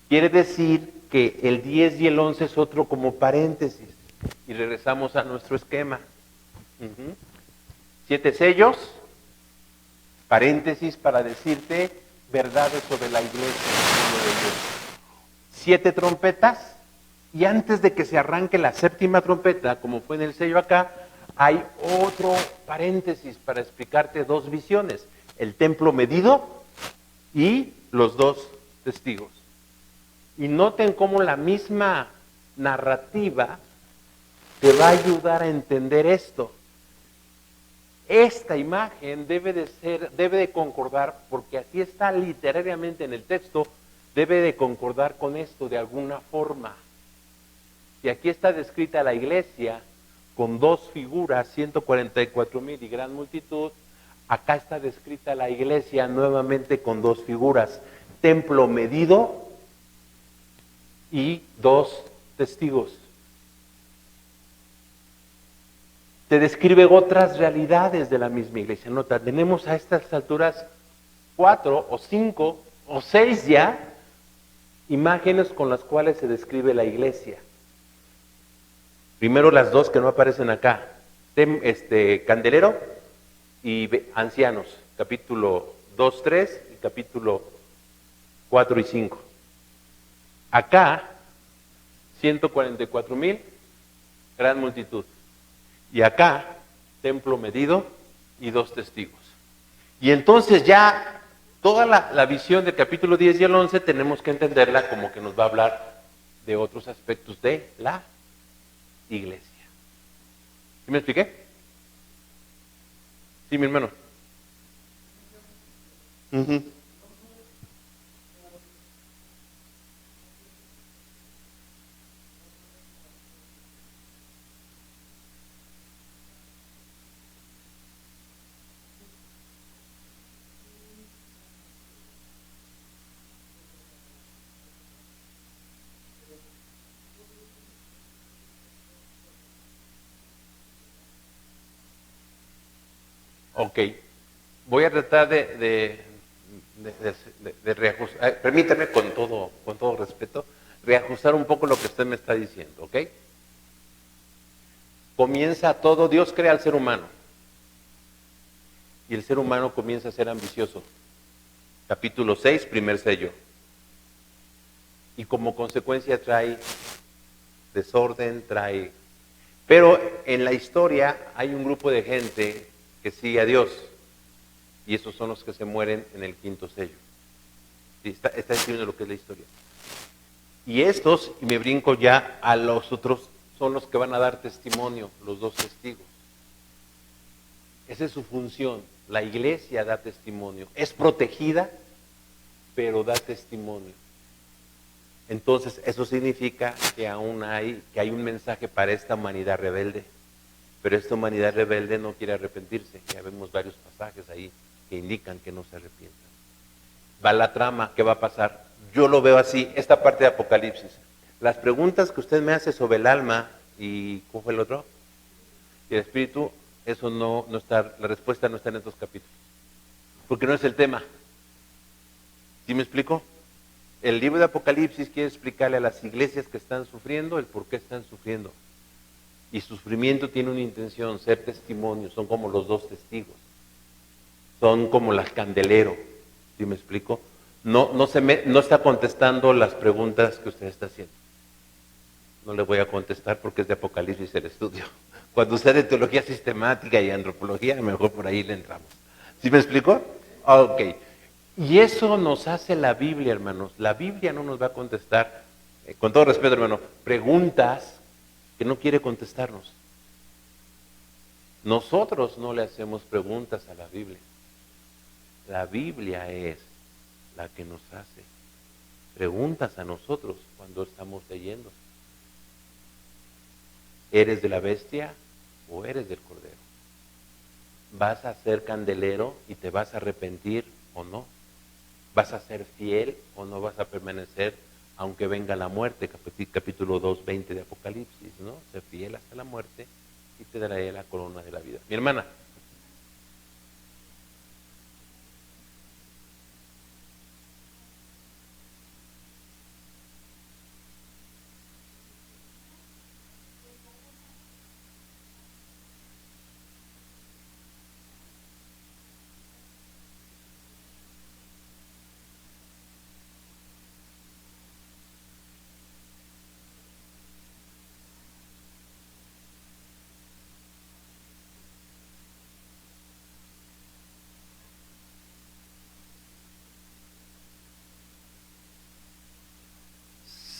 Speaker 1: Quiere decir que el 10 y el 11 es otro como paréntesis. Y regresamos a nuestro esquema. 7 sellos, paréntesis para decirte verdades sobre la iglesia. 7 trompetas, y antes de que se arranque la séptima trompeta, como fue en el sello acá, hay otro paréntesis para explicarte 2 visiones: el templo medido y los 2 testigos. Y noten cómo la misma narrativa te va a ayudar a entender esto. Esta imagen debe de concordar, porque así está literariamente en el texto, debe de concordar con esto de alguna forma. Y aquí está descrita la iglesia con 2 figuras, 144,000 y gran multitud. Acá está descrita la iglesia nuevamente con 2 figuras: templo medido y 2 testigos. Te describe otras realidades de la misma iglesia. Nota, tenemos a estas alturas 4 o 5 o 6 ya imágenes con las cuales se describe la iglesia. Primero las 2 que no aparecen acá: candelero y ancianos, capítulo 2, 3 y capítulo 4 y 5. Acá, 144,000, gran multitud. Y acá, templo medido y 2 testigos. Y entonces ya toda la visión del capítulo 10 y el 11 tenemos que entenderla como que nos va a hablar de otros aspectos de la iglesia. ¿Sí me expliqué? Sí, mi hermano. Ok, voy a tratar de reajustar, permítame con todo respeto, reajustar un poco lo que usted me está diciendo, ¿ok? Comienza todo, Dios crea al ser humano y el ser humano comienza a ser ambicioso. Capítulo 6, primer sello. Y como consecuencia trae desorden, trae... Pero en la historia hay un grupo de gente que sigue a Dios y esos son los que se mueren en el quinto sello. Sí, está escribiendo lo que es la historia. Y estos, y me brinco ya a los otros, son los que van a dar testimonio, los dos testigos. Esa es su función. La iglesia da testimonio. Es protegida, pero da testimonio. Entonces, eso significa que aún hay un mensaje para esta humanidad rebelde. Pero esta humanidad rebelde no quiere arrepentirse. Ya vemos varios pasajes ahí que indican que no se arrepientan. Va la trama, ¿qué va a pasar? Yo lo veo así, esta parte de Apocalipsis. Las preguntas que usted me hace sobre el alma y ¿cómo fue el otro? Y el espíritu, eso no está, la respuesta no está en estos capítulos. Porque no es el tema. ¿Sí me explico? El libro de Apocalipsis quiere explicarle a las iglesias que están sufriendo el por qué están sufriendo. Y su sufrimiento tiene una intención, ser testimonio, son como los dos testigos. Son como las candelero. ¿Sí me explico? No está contestando las preguntas que usted está haciendo. No le voy a contestar porque es de Apocalipsis el estudio. Cuando usted de teología sistemática y antropología, mejor por ahí le entramos. ¿Sí me explico? Ok. Y eso nos hace la Biblia, hermanos. La Biblia no nos va a contestar, con todo respeto, hermano, preguntas que no quiere contestarnos. Nosotros no le hacemos preguntas a la Biblia. La Biblia es la que nos hace preguntas a nosotros cuando estamos leyendo. ¿Eres de la bestia o eres del cordero? ¿Vas a ser candelero y te vas a arrepentir o no? ¿Vas a ser fiel o no vas a permanecer aunque venga la muerte? Capítulo 2, 20 de Apocalipsis, ¿no? Sé fiel hasta la muerte y te daré la corona de la vida. Mi hermana.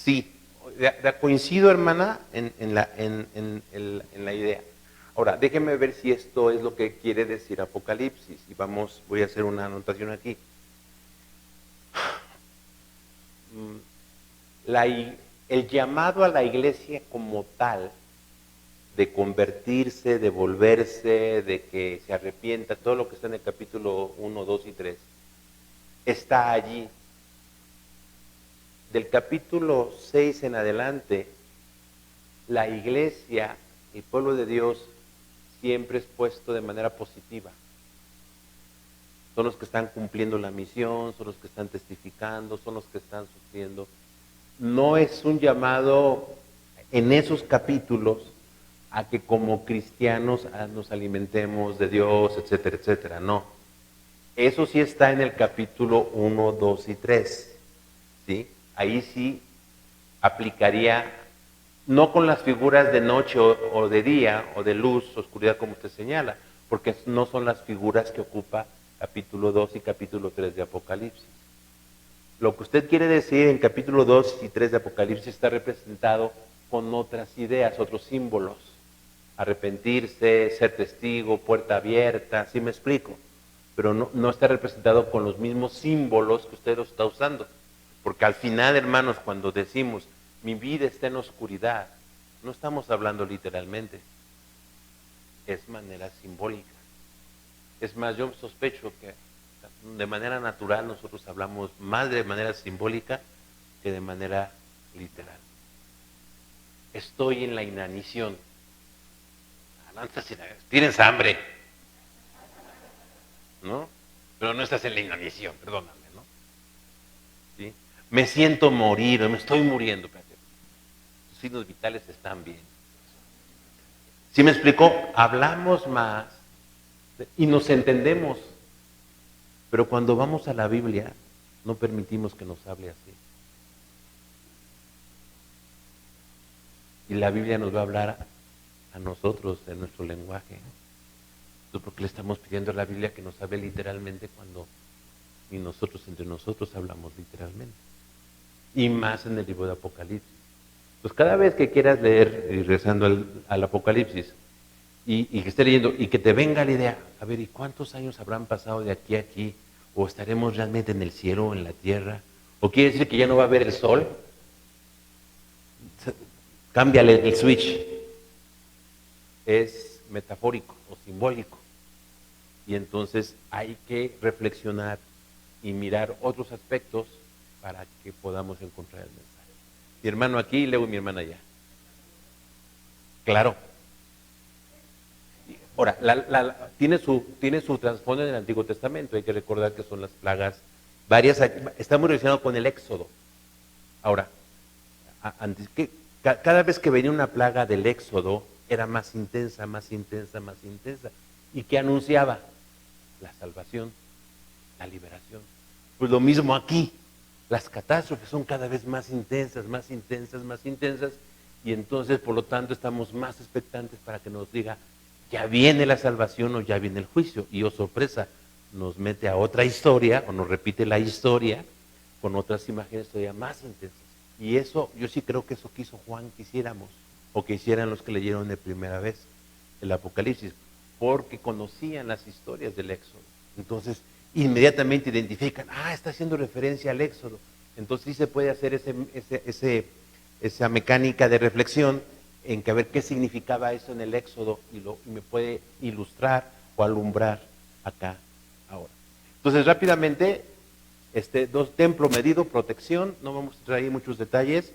Speaker 1: Sí, coincido, hermana, en la idea. Ahora, déjeme ver si esto es lo que quiere decir Apocalipsis. Y voy a hacer una anotación aquí. El llamado a la iglesia como tal, de convertirse, de volverse, de que se arrepienta, todo lo que está en el capítulo 1, 2 y 3, está allí. Del capítulo 6 en adelante, la iglesia, el pueblo de Dios, siempre es puesto de manera positiva. Son los que están cumpliendo la misión, son los que están testificando, son los que están sufriendo. No es un llamado en esos capítulos a que como cristianos nos alimentemos de Dios, etcétera, etcétera. No. Eso sí está en el capítulo 1, 2 y 3. ¿Sí? Ahí sí aplicaría, no con las figuras de noche o de día, o de luz, oscuridad, como usted señala, porque no son las figuras que ocupa capítulo 2 y capítulo 3 de Apocalipsis. Lo que usted quiere decir en capítulo 2 y 3 de Apocalipsis está representado con otras ideas, otros símbolos. Arrepentirse, ser testigo, puerta abierta, ¿sí me explico? Pero no está representado con los mismos símbolos que usted lo está usando. Porque al final, hermanos, cuando decimos, mi vida está en oscuridad, no estamos hablando literalmente, es manera simbólica. Es más, yo sospecho que de manera natural nosotros hablamos más de manera simbólica que de manera literal. Estoy en la inanición. ¿Tienes hambre? ¿no? Pero no estás en la inanición, perdóname, ¿no? ¿Sí? Me siento morir, me estoy muriendo, espérate. Tus signos vitales están bien. ¿Sí me explicó? Hablamos más y nos entendemos, pero cuando vamos a la Biblia no permitimos que nos hable así. Y la Biblia nos va a hablar a nosotros en nuestro lenguaje. Entonces, ¿por qué le estamos pidiendo a la Biblia que nos hable literalmente cuando ni nosotros entre nosotros hablamos literalmente? Y más en el libro de Apocalipsis. Pues cada vez que quieras leer, y rezando al Apocalipsis, y que esté leyendo, y que te venga la idea, a ver, ¿y cuántos años habrán pasado de aquí a aquí? ¿O estaremos realmente en el cielo o en la tierra? ¿O quiere decir que ya no va a haber el sol? Cámbiale el switch. Es metafórico o simbólico. Y entonces hay que reflexionar y mirar otros aspectos para que podamos encontrar el mensaje. Mi hermano aquí y luego mi hermana allá. Claro. Ahora, tiene su trasfondo en el Antiguo Testamento. Hay que recordar que son las plagas varias. Está muy relacionado con el Éxodo. Ahora, cada vez que venía una plaga del Éxodo, era más intensa, más intensa, más intensa. ¿Y qué anunciaba? La salvación, la liberación. Pues lo mismo aquí. Las catástrofes son cada vez más intensas, más intensas, más intensas. Y entonces, por lo tanto, estamos más expectantes para que nos diga, ya viene la salvación o ya viene el juicio. Y oh sorpresa, nos mete a otra historia o nos repite la historia con otras imágenes todavía más intensas. Y eso, yo sí creo que eso quiso Juan que hiciéramos, o que hicieran los que leyeron de primera vez el Apocalipsis, porque conocían las historias del Éxodo. Entonces, inmediatamente identifican, está haciendo referencia al Éxodo. Entonces sí se puede hacer esa mecánica de reflexión en que a ver qué significaba eso en el Éxodo y me puede ilustrar o alumbrar acá ahora. Entonces, rápidamente, templo medido, protección, no vamos a entrar ahí muchos detalles.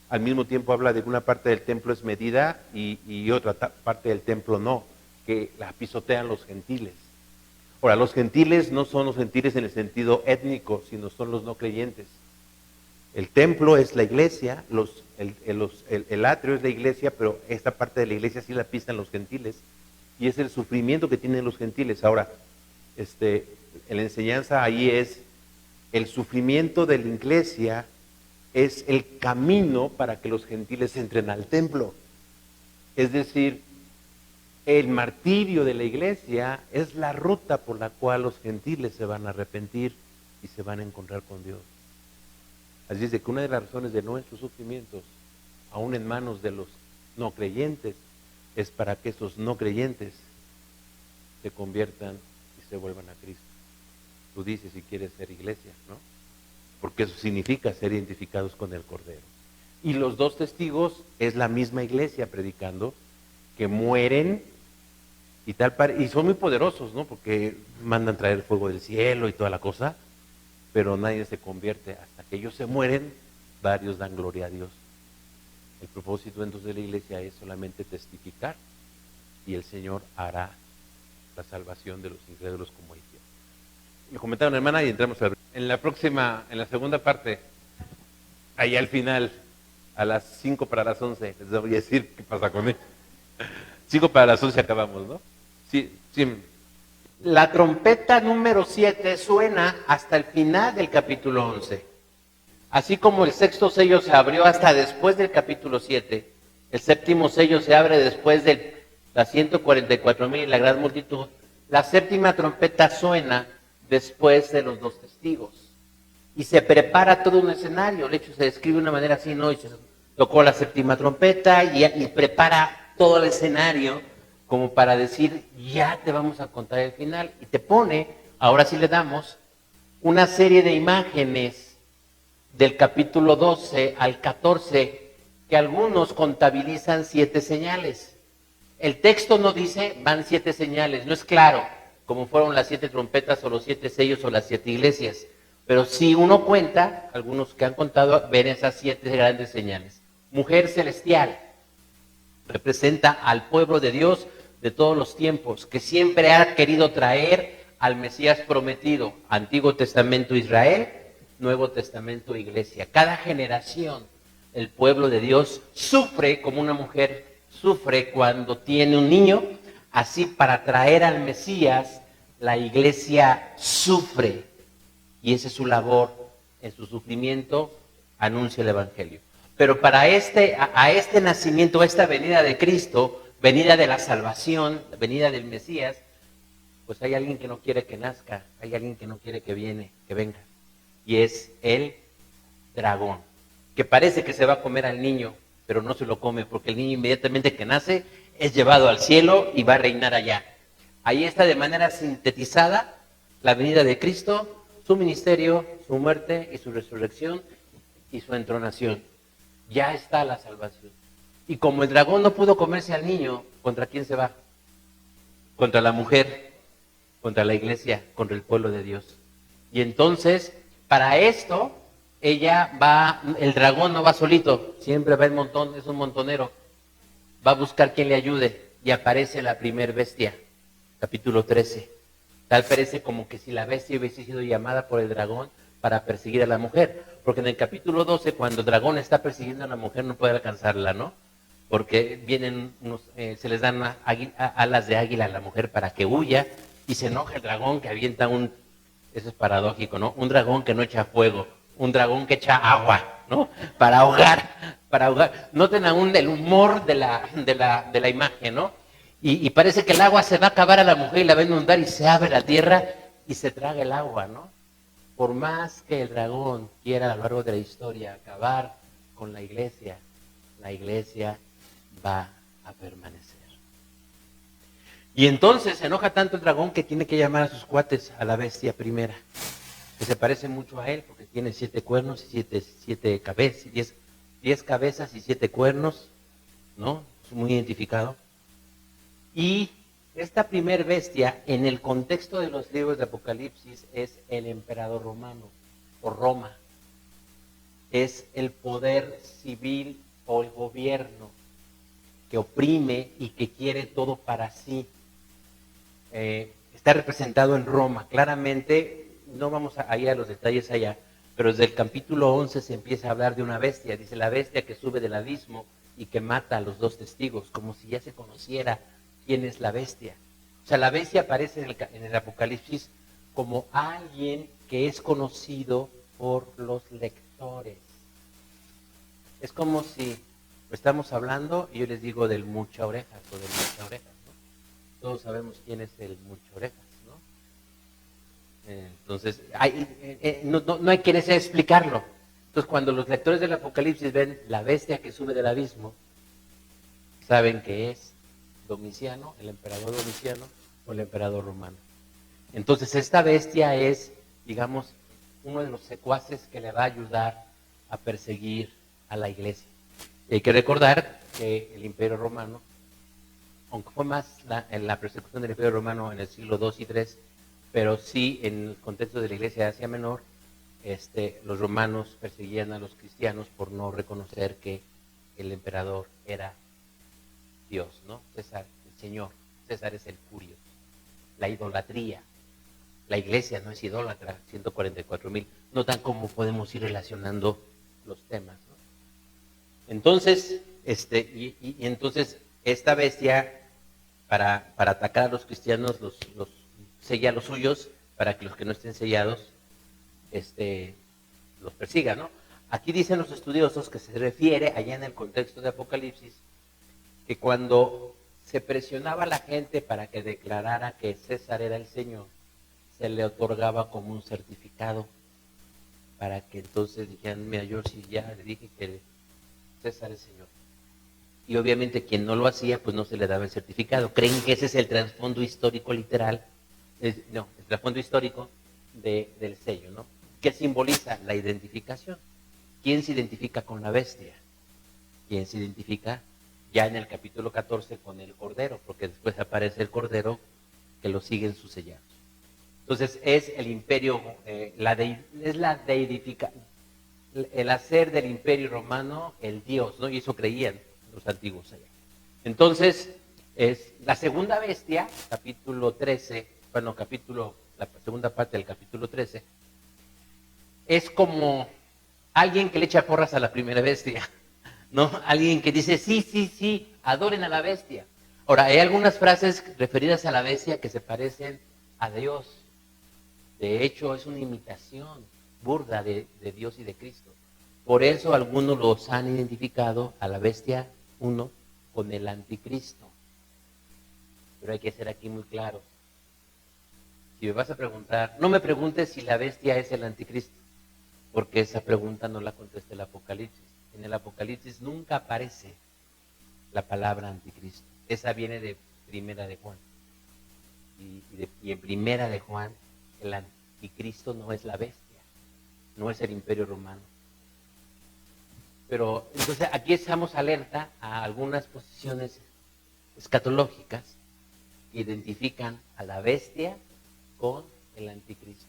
Speaker 1: Al mismo tiempo habla de que una parte del templo es medida y otra parte del templo no, que la pisotean los gentiles. Ahora, los gentiles no son los gentiles en el sentido étnico, sino son los no creyentes. El templo es la iglesia, el atrio es la iglesia, pero esta parte de la iglesia sí la pisan los gentiles. Y es el sufrimiento que tienen los gentiles. Ahora, la enseñanza ahí es, el sufrimiento de la iglesia es el camino para que los gentiles entren al templo. Es decir, el martirio de la iglesia es la ruta por la cual los gentiles se van a arrepentir y se van a encontrar con Dios. Así es de que una de las razones de nuestros sufrimientos, aún en manos de los no creyentes, es para que esos no creyentes se conviertan y se vuelvan a Cristo. Tú dices si quieres ser iglesia, ¿no? Porque eso significa ser identificados con el Cordero. Y los dos testigos es la misma iglesia predicando, que mueren y son muy poderosos, ¿no? Porque mandan traer fuego del cielo y toda la cosa, pero nadie se convierte. Hasta que ellos se mueren, varios dan gloria a Dios. El propósito entonces de la iglesia es solamente testificar y el Señor hará la salvación de los incrédulos como hicieron. Me comentaron, hermana, y entramos en la segunda parte, ahí al final, a las 5 para las 11, les voy a decir qué pasa con él. 5 para las 11 acabamos, ¿no? Sí, sí. La trompeta número 7 suena hasta el final del capítulo 11. Así como el sexto sello se abrió hasta después del capítulo 7, el séptimo sello se abre después de las 144,000 y la gran multitud. La séptima trompeta suena después de los dos testigos. Y se prepara todo un escenario. De hecho, se describe de una manera así, ¿no? Y se tocó la séptima trompeta y prepara todo el escenario como para decir, ya te vamos a contar el final. Y te pone, ahora sí le damos, una serie de imágenes del capítulo 12 al 14, que algunos contabilizan 7 señales. El texto no dice, van 7 señales, no es claro, como fueron las 7 trompetas o los 7 sellos o las 7 iglesias. Pero si uno cuenta, algunos que han contado, ven esas 7 grandes señales. Mujer celestial representa al pueblo de Dios de todos los tiempos, que siempre ha querido traer al Mesías prometido, Antiguo Testamento Israel, Nuevo Testamento Iglesia. Cada generación, el pueblo de Dios sufre como una mujer sufre cuando tiene un niño, así para traer al Mesías, la iglesia sufre. Y esa es su labor, en su sufrimiento anuncia el Evangelio. Pero para este nacimiento, esta venida de Cristo, venida de la salvación, venida del Mesías, pues hay alguien que no quiere que nazca, hay alguien que no quiere que venga. Y es el dragón, que parece que se va a comer al niño, pero no se lo come, porque el niño inmediatamente que nace es llevado al cielo y va a reinar allá. Ahí está de manera sintetizada la venida de Cristo, su ministerio, su muerte y su resurrección y su entronación. Ya está la salvación. Y como el dragón no pudo comerse al niño, ¿contra quién se va? Contra la mujer, contra la iglesia, contra el pueblo de Dios. Y entonces, para esto, el dragón no va solito, siempre va en montón, es un montonero. Va a buscar quien le ayude y aparece la primer bestia, capítulo 13. Tal parece como que si la bestia hubiese sido llamada por el dragón para perseguir a la mujer, porque en el capítulo 12, cuando el dragón está persiguiendo a la mujer, no puede alcanzarla, ¿no? Porque vienen se les dan alas de águila a la mujer para que huya, y se enoja el dragón que avienta eso es paradójico, ¿no? Un dragón que no echa fuego, un dragón que echa agua, ¿no? Para ahogar. Noten aún el humor de la imagen, ¿no? Y parece que el agua se va a acabar a la mujer y la va a inundar y se abre la tierra y se traga el agua, ¿no? Por más que el dragón quiera a lo largo de la historia acabar con la iglesia va a permanecer. Y entonces se enoja tanto el dragón que tiene que llamar a sus cuates a la bestia primera, que se parece mucho a él porque tiene 7 cuernos y 7 cabezas, 10 cabezas y 7 cuernos, ¿no? Es muy identificado. Y esta primer bestia, en el contexto de los libros de Apocalipsis, es el emperador romano, o Roma. Es el poder civil o el gobierno que oprime y que quiere todo para sí. Está representado en Roma. Claramente, no vamos a ir a los detalles allá, pero desde el capítulo 11 se empieza a hablar de una bestia. Dice la bestia que sube del abismo y que mata a los 2 testigos, como si ya se conociera quién es la bestia. O sea, la bestia aparece en el Apocalipsis como alguien que es conocido por los lectores. Es como si estamos hablando y yo les digo del mucha orejas o del mucha orejas, ¿no? Todos sabemos quién es el mucha orejas, ¿no? Entonces, no hay que explicarlo. Entonces, cuando los lectores del Apocalipsis ven la bestia que sube del abismo, saben que es Domiciano, el emperador Domiciano o el emperador romano. Entonces, esta bestia es, digamos, uno de los secuaces que le va a ayudar a perseguir a la iglesia. Y hay que recordar que el Imperio Romano, aunque fue más la persecución del Imperio Romano en el siglo II y III, pero sí en el contexto de la Iglesia de Asia Menor, los romanos perseguían a los cristianos por no reconocer que el emperador era Dios, ¿no? César, el Señor. César es el curio. La idolatría. La iglesia no es idólatra, 144,000. Notan cómo podemos ir relacionando los temas, ¿no? Entonces, entonces esta bestia, para atacar a los cristianos, los sella a los suyos, para que los que no estén sellados, los persiga, ¿no? Aquí dicen los estudiosos que se refiere, allá en el contexto de Apocalipsis, que cuando se presionaba a la gente para que declarara que César era el Señor, se le otorgaba como un certificado, para que entonces dijeran, mira, yo sí ya le dije que César es Señor. Y obviamente quien no lo hacía, pues no se le daba el certificado. Creen que ese es el trasfondo histórico literal, el trasfondo histórico del sello, ¿no? ¿Qué simboliza? La identificación. ¿Quién se identifica con la bestia? ¿Quién se identifica ya en el capítulo 14 con el Cordero? Porque después aparece el Cordero que lo siguen sus sellados. Entonces es el imperio, es la deidificación, el hacer del imperio romano el Dios, ¿no? Y eso creían los antiguos allá. Entonces, es la segunda bestia, capítulo
Speaker 3: la segunda parte del capítulo 13, es como alguien que le echa porras a la primera bestia, ¿no? Alguien que dice, sí, sí, sí, adoren a la bestia. Ahora, hay algunas frases referidas a la bestia que se parecen a Dios. De hecho, es una imitación burda de Dios y de Cristo. Por eso algunos los han identificado a la bestia 1 con el anticristo. Pero hay que ser aquí muy claro. Si me vas a preguntar, no me preguntes si la bestia es el anticristo, porque esa pregunta no la contesta el Apocalipsis. En el Apocalipsis nunca aparece la palabra anticristo. Esa viene de Primera de Juan. Y en Primera de Juan, el anticristo no es la bestia, no es el Imperio Romano. Pero entonces aquí estamos alerta a algunas posiciones escatológicas que identifican a la bestia con el anticristo.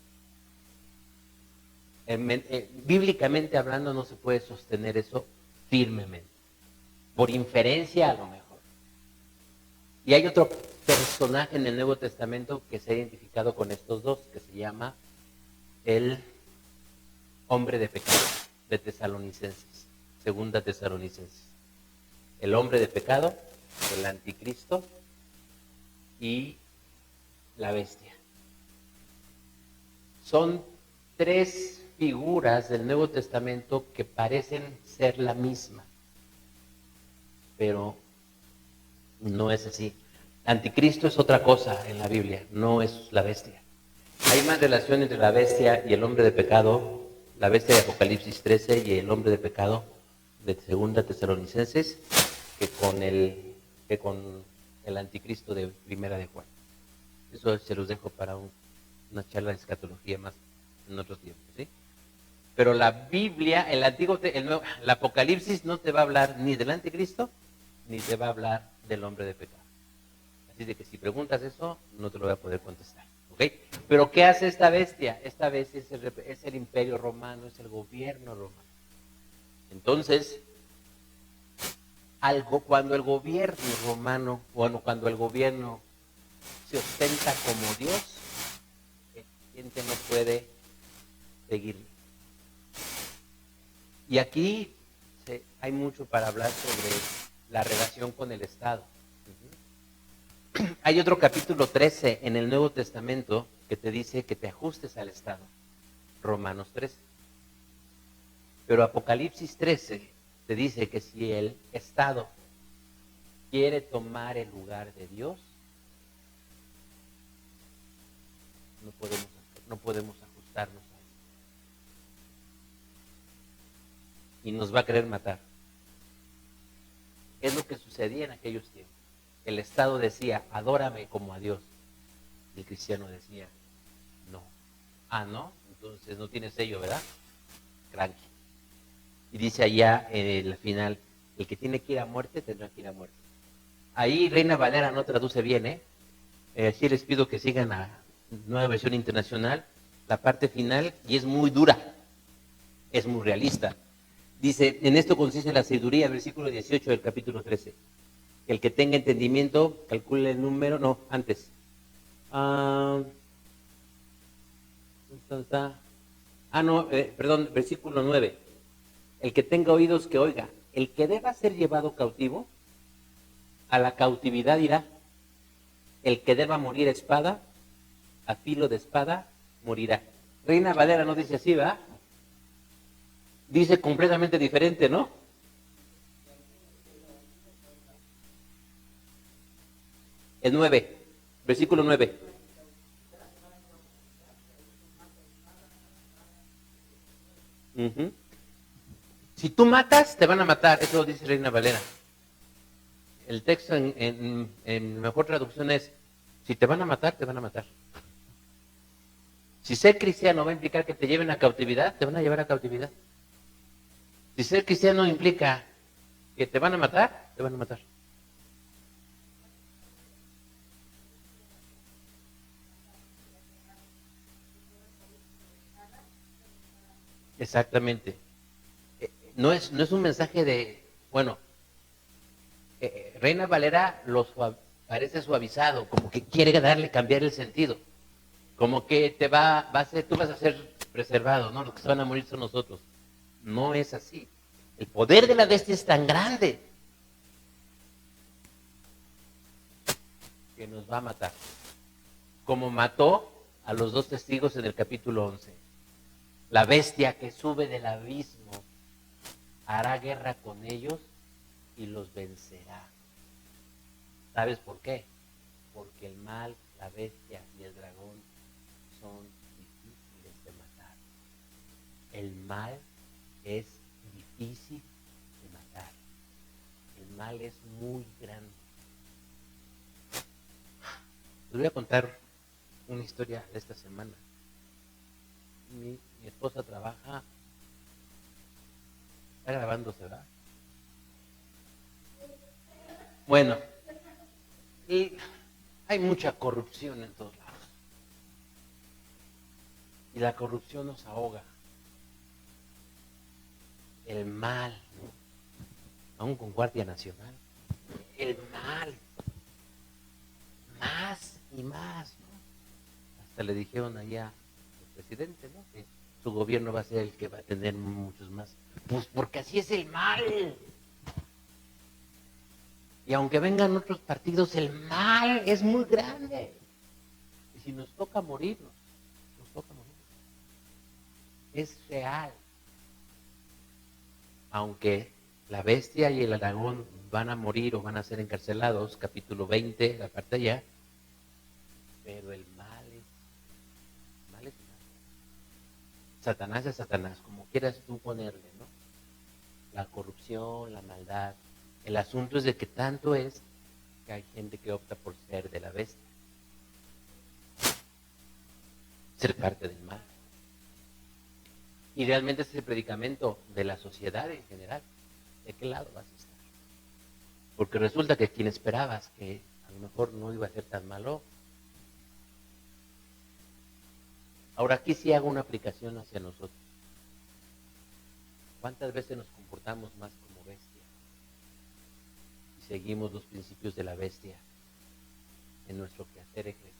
Speaker 3: Bíblicamente hablando no se puede sostener eso firmemente, por inferencia a lo mejor. Y hay otro personaje en el Nuevo Testamento que se ha identificado con estos dos, que se llama el hombre de pecado, de Tesalonicenses, segunda Tesalonicenses. El hombre de pecado, el anticristo y la bestia. Son tres figuras del Nuevo Testamento que parecen ser la misma, pero no es así. Anticristo es otra cosa en la Biblia, no es la bestia. Hay más relación entre la bestia y el hombre de pecado, la bestia de Apocalipsis 13 y el hombre de pecado de segunda Tesalonicenses, que con el anticristo de Primera de Juan. Eso se los dejo para una charla de escatología más en otros tiempos, ¿sí? Pero la Biblia, el Apocalipsis no te va a hablar ni del anticristo, ni te va a hablar del hombre de pecado. Así de que si preguntas eso, no te lo voy a poder contestar, ¿ok? Pero ¿qué hace esta bestia? Esta bestia es el imperio romano, es el gobierno romano. Entonces, cuando el gobierno romano, cuando el gobierno se ostenta como Dios, el gente no puede seguirle. Y aquí hay mucho para hablar sobre la relación con el Estado. Hay otro capítulo 13 en el Nuevo Testamento que te dice que te ajustes al Estado. Romanos 13. Pero Apocalipsis 13 te dice que si el Estado quiere tomar el lugar de Dios, no podemos ajustarnos a él. Y nos va a querer matar. Es lo que sucedía en aquellos tiempos. El Estado decía, adórame como a Dios. El cristiano decía, no. Ah, ¿no? Entonces no tiene sello, ¿verdad? Tranqui. Y dice allá en el final, el que tiene que ir a muerte, tendrá que ir a muerte. Ahí Reina Valera no traduce bien, ¿eh? Sí les pido que sigan a Nueva Versión Internacional, la parte final, y es muy dura, es muy realista. Dice, en esto consiste la sabiduría, versículo 18 del capítulo 13. El que tenga entendimiento, calcule el número, no, antes. Perdón, versículo 9. El que tenga oídos que oiga. El que deba ser llevado cautivo, a la cautividad irá. El que deba morir a espada, a filo de espada, morirá. Reina Valera no dice así, ¿verdad? Dice completamente diferente, ¿no? El 9, versículo 9. Si tú matas, te van a matar. Eso lo dice Reina Valera. El texto en mejor traducción es, si te van a matar, te van a matar. Si ser cristiano va a implicar que te lleven a cautividad, te van a llevar a cautividad. Si ser cristiano implica que te van a matar, te van a matar. Exactamente. No es un mensaje de, bueno, Reina Valera parece suavizado, como que quiere cambiar el sentido. como que tú vas a ser preservado, ¿no? Los que se van a morir son nosotros. No es así. El poder de la bestia es tan grande que nos va a matar. Como mató a los 2 testigos en el capítulo 11. La bestia que sube del abismo hará guerra con ellos y los vencerá. ¿Sabes por qué? Porque el mal, la bestia y el dragón son difíciles de matar. El mal es difícil de matar. El mal es muy grande. Les voy a contar una historia de esta semana. Mi esposa trabaja. ¿Está grabándose, verdad? Bueno, y hay mucha corrupción en todos lados. Y la corrupción nos ahoga. El mal, ¿no? Aún con Guardia Nacional. El mal. Más y más, ¿no? Hasta le dijeron allá al presidente, ¿no? Que su gobierno va a ser el que va a tener muchos más. Pues porque así es el mal. Y aunque vengan otros partidos, el mal es muy grande. Y si nos toca morirnos, nos toca morir. Es real. Aunque la bestia y el dragón van a morir o van a ser encarcelados, capítulo 20, la parte allá, pero el mal es mal. Satanás es Satanás, como quieras tú ponerle, ¿no? La corrupción, la maldad. El asunto es de que tanto es que hay gente que opta por ser de la bestia. Ser parte del mal. Y realmente ese es el predicamento de la sociedad en general. ¿De qué lado vas a estar? Porque resulta que quien esperabas que a lo mejor no iba a ser tan malo. Ahora aquí sí hago una aplicación hacia nosotros. ¿Cuántas veces nos comportamos más como bestia? Y seguimos los principios de la bestia en nuestro quehacer eclesiástico.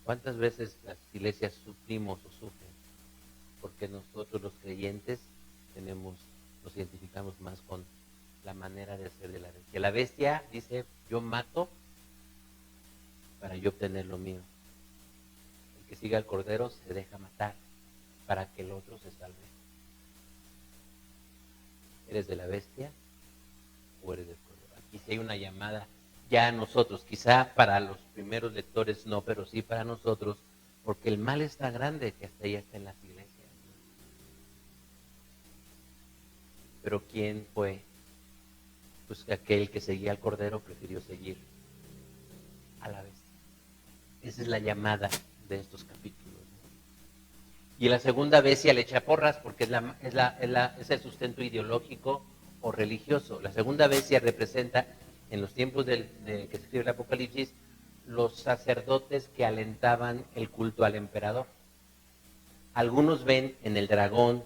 Speaker 3: ¿Cuántas veces las iglesias sufrimos o sufren? Porque nosotros los creyentes nos identificamos más con la manera de ser de la bestia. La bestia dice, yo mato para yo obtener lo mío. El que siga al Cordero se deja matar para que el otro se salve. ¿Eres de la bestia o eres del Cordero? Aquí sí hay una llamada ya a nosotros, quizá para los primeros lectores no, pero sí para nosotros, porque el mal es tan grande que hasta ya está en las iglesias. Pero ¿quién fue? Pues aquel que seguía al Cordero prefirió seguir a la bestia. Esa es la llamada de estos capítulos. Y la segunda bestia le echa porras porque es el sustento ideológico o religioso. La segunda bestia representa, en los tiempos que se escribe el Apocalipsis, los sacerdotes que alentaban el culto al emperador. Algunos ven en el dragón,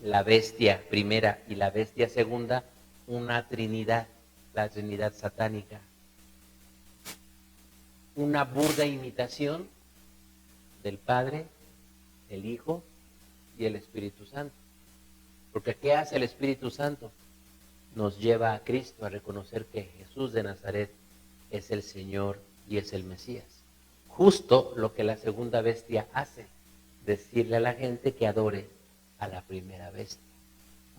Speaker 3: la bestia primera y la bestia segunda, una trinidad, la trinidad satánica. Una burda imitación del Padre, el Hijo y el Espíritu Santo. Porque ¿qué hace el Espíritu Santo? Nos lleva a Cristo a reconocer que Jesús de Nazaret es el Señor y es el Mesías. Justo lo que la segunda bestia hace, decirle a la gente que adore a la primera bestia.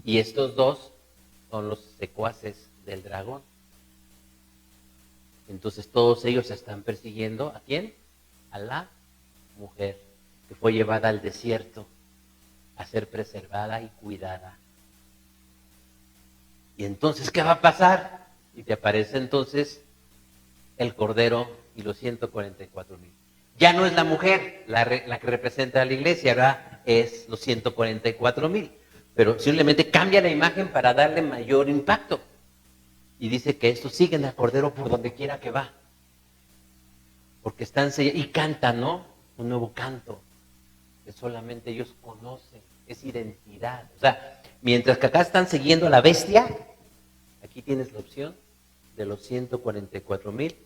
Speaker 3: Y estos dos son los secuaces del dragón. Entonces todos ellos están persiguiendo ¿a quién? A la mujer que fue llevada al desierto a ser preservada y cuidada. Y entonces, ¿qué va a pasar? Y te aparece entonces el Cordero y los 144,000. Ya no es la mujer la que representa a la iglesia, ahora es los 144,000. Pero simplemente cambia la imagen para darle mayor impacto. Y dice que estos siguen al Cordero por donde quiera que va. Porque están y cantan, ¿no? Un nuevo canto que solamente ellos conocen. Es identidad. O sea, mientras que acá están siguiendo a la bestia, aquí tienes la opción de los 144,000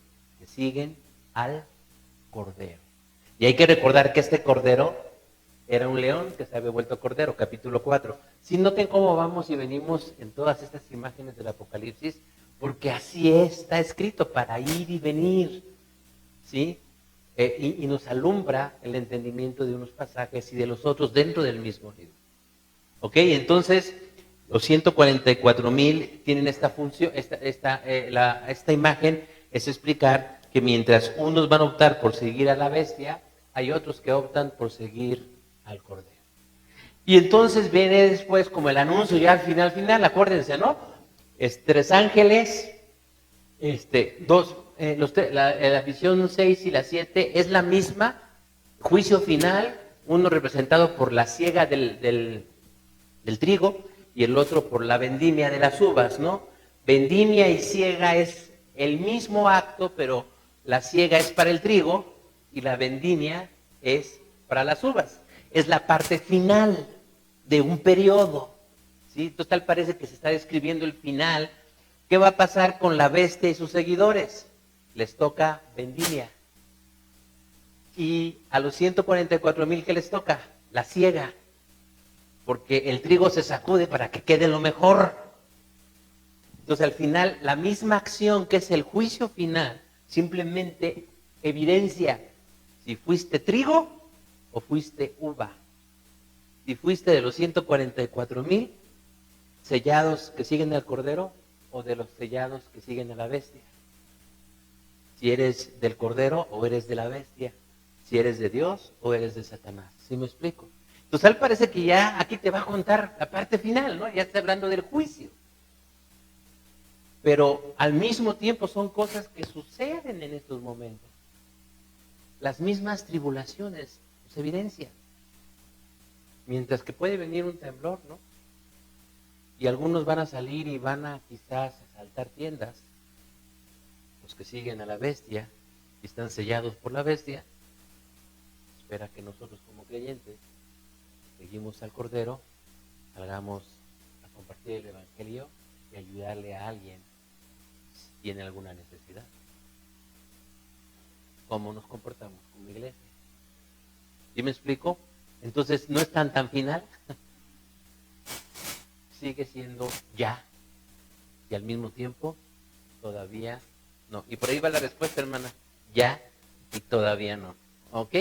Speaker 3: que siguen al Cordero. Y hay que recordar que este Cordero era un león que se había vuelto cordero, capítulo 4. Si noten cómo vamos y venimos en todas estas imágenes del Apocalipsis, porque así está escrito, para ir y venir, ¿sí? Y nos alumbra el entendimiento de unos pasajes y de los otros dentro del mismo libro. ¿Ok? Entonces, los 144,000 tienen esta función, esta imagen es explicar que mientras unos van a optar por seguir a la bestia, hay otros que optan por seguir al Cordero. Y entonces viene después como el anuncio ya al final, acuérdense, ¿no? 3 ángeles, la visión 6 y la 7 es la misma, juicio final, uno representado por la siega del trigo y el otro por la vendimia de las uvas, ¿no? Vendimia y siega es el mismo acto, pero la siega es para el trigo y la vendimia es para las uvas. Es la parte final de un periodo, ¿sí? Total parece que se está describiendo el final. ¿Qué va a pasar con la bestia y sus seguidores? Les toca vendimia. Y a los 144,000, ¿qué les toca? La siega. Porque el trigo se sacude para que quede lo mejor. Entonces al final, la misma acción que es el juicio final, simplemente evidencia si fuiste trigo o fuiste uva. Si fuiste de los 144,000 sellados que siguen al Cordero o de los sellados que siguen a la bestia. Si eres del Cordero o eres de la bestia. Si eres de Dios o eres de Satanás. ¿Sí me explico? Entonces, parece que ya aquí te va a contar la parte final, ¿no? Ya está hablando del juicio. Pero al mismo tiempo son cosas que suceden en estos momentos. Las mismas tribulaciones se evidencian. Mientras que puede venir un temblor, ¿no? Y algunos van a salir y van a quizás asaltar tiendas. Los que siguen a la bestia y están sellados por la bestia. Espera que nosotros como creyentes seguimos al Cordero, salgamos a compartir el Evangelio y ayudarle a alguien si tiene alguna necesidad. ¿Cómo nos comportamos como iglesia? ¿Sí me explico? Entonces, no es tan final. Sigue siendo ya. Y al mismo tiempo, todavía no. Y por ahí va la respuesta, hermana. Ya y todavía no. ¿Ok?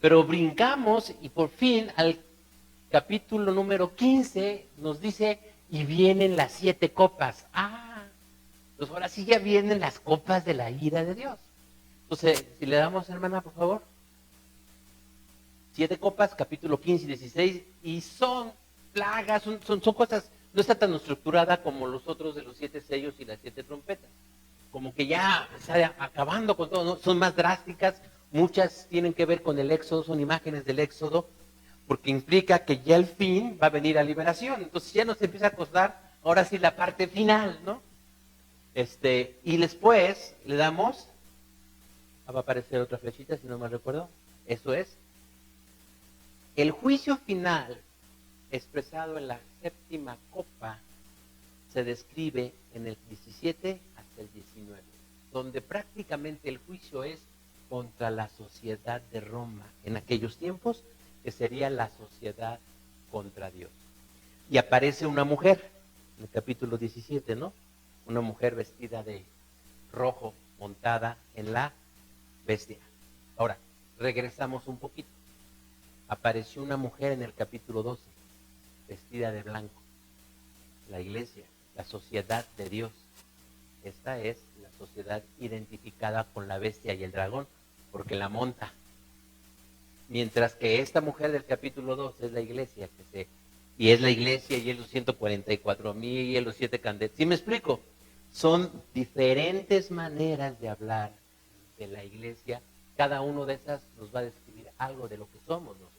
Speaker 3: Pero brincamos y por fin al capítulo número 15 nos dice, y vienen las 7 copas. Pues ahora sí ya vienen las copas de la ira de Dios. Entonces, si le damos, hermana, por favor. 7 copas, capítulo 15 y 16, y son plagas, son cosas, no está tan estructurada como los otros de los 7 sellos y las 7 trompetas. Como que ya está acabando con todo, ¿no? Son más drásticas, muchas tienen que ver con el Éxodo, son imágenes del Éxodo, porque implica que ya al fin va a venir la liberación. Entonces ya nos empieza a costar, ahora sí, la parte final, ¿no? Y después le damos, va a aparecer otra flechita, si no mal recuerdo, eso es, el juicio final, expresado en la 7ª copa, se describe en el 17 hasta el 19, donde prácticamente el juicio es contra la sociedad de Roma, en aquellos tiempos, que sería la sociedad contra Dios. Y aparece una mujer, en el capítulo 17, ¿no? Una mujer vestida de rojo, montada en la bestia. Ahora, regresamos un poquito. Apareció una mujer en el capítulo 12, vestida de blanco. La iglesia, la sociedad de Dios. Esta es la sociedad identificada con la bestia y el dragón, porque la monta. Mientras que esta mujer del capítulo 2 es la iglesia, y es la iglesia, y es los 144,000, y es los 7 candelas. ¿Sí me explico? Son diferentes maneras de hablar de la iglesia. Cada una de esas nos va a describir algo de lo que somos nosotros.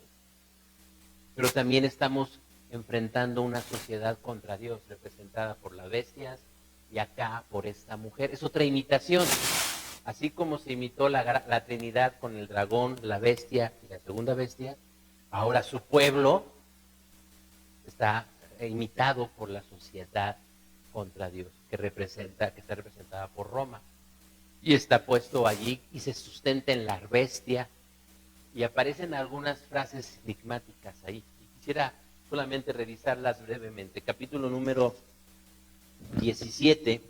Speaker 3: Pero también estamos enfrentando una sociedad contra Dios, representada por las bestias, y acá por esta mujer. Es otra imitación. Así como se imitó la Trinidad con el dragón, la bestia y la segunda bestia, ahora su pueblo está imitado por la sociedad contra Dios, que está representada por Roma. y está puesto allí y se sustenta en la bestia. Y aparecen algunas frases enigmáticas ahí. Y quisiera solamente revisarlas brevemente. Capítulo número 17,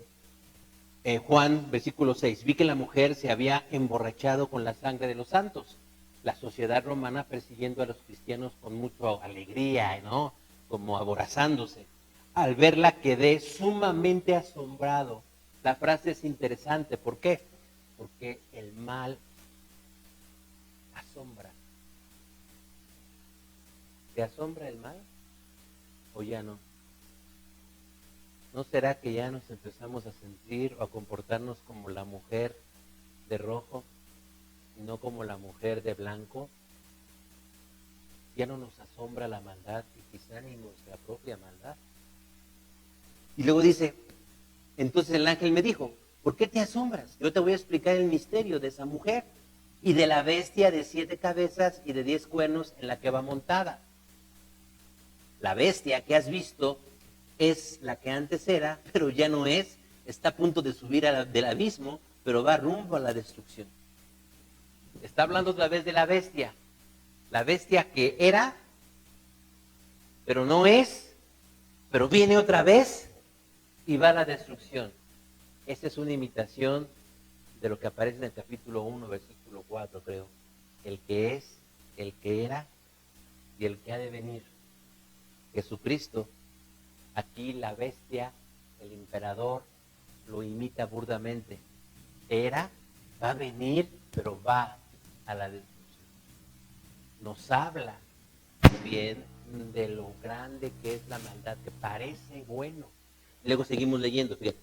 Speaker 3: Juan, versículo 6. Vi que la mujer se había emborrachado con la sangre de los santos. La sociedad romana persiguiendo a los cristianos con mucha alegría, ¿no? Como aborazándose. Al verla quedé sumamente asombrado. La frase es interesante. ¿Por qué? Porque el mal asombra. ¿Te asombra el mal o ya no? ¿No será que ya nos empezamos a sentir o a comportarnos como la mujer de rojo y no como la mujer de blanco? Ya no nos asombra la maldad y quizá ni nuestra propia maldad. Y luego dice, entonces el ángel me dijo, ¿por qué te asombras? Yo te voy a explicar el misterio de esa mujer y de la bestia de 7 cabezas y de 10 cuernos en la que va montada. La bestia que has visto es la que antes era, pero ya no es. Está a punto de subir del abismo, pero va rumbo a la destrucción. Está hablando otra vez de la bestia. La bestia que era, pero no es, pero viene otra vez y va a la destrucción. Esa es una imitación de lo que aparece en el capítulo 1, versículo 4, creo. El que es, el que era y el que ha de venir. Jesucristo, aquí la bestia, el emperador, lo imita burdamente. Era, va a venir, pero va a la destrucción. Nos habla bien de lo grande que es la maldad, que parece bueno. Luego seguimos leyendo, fíjate.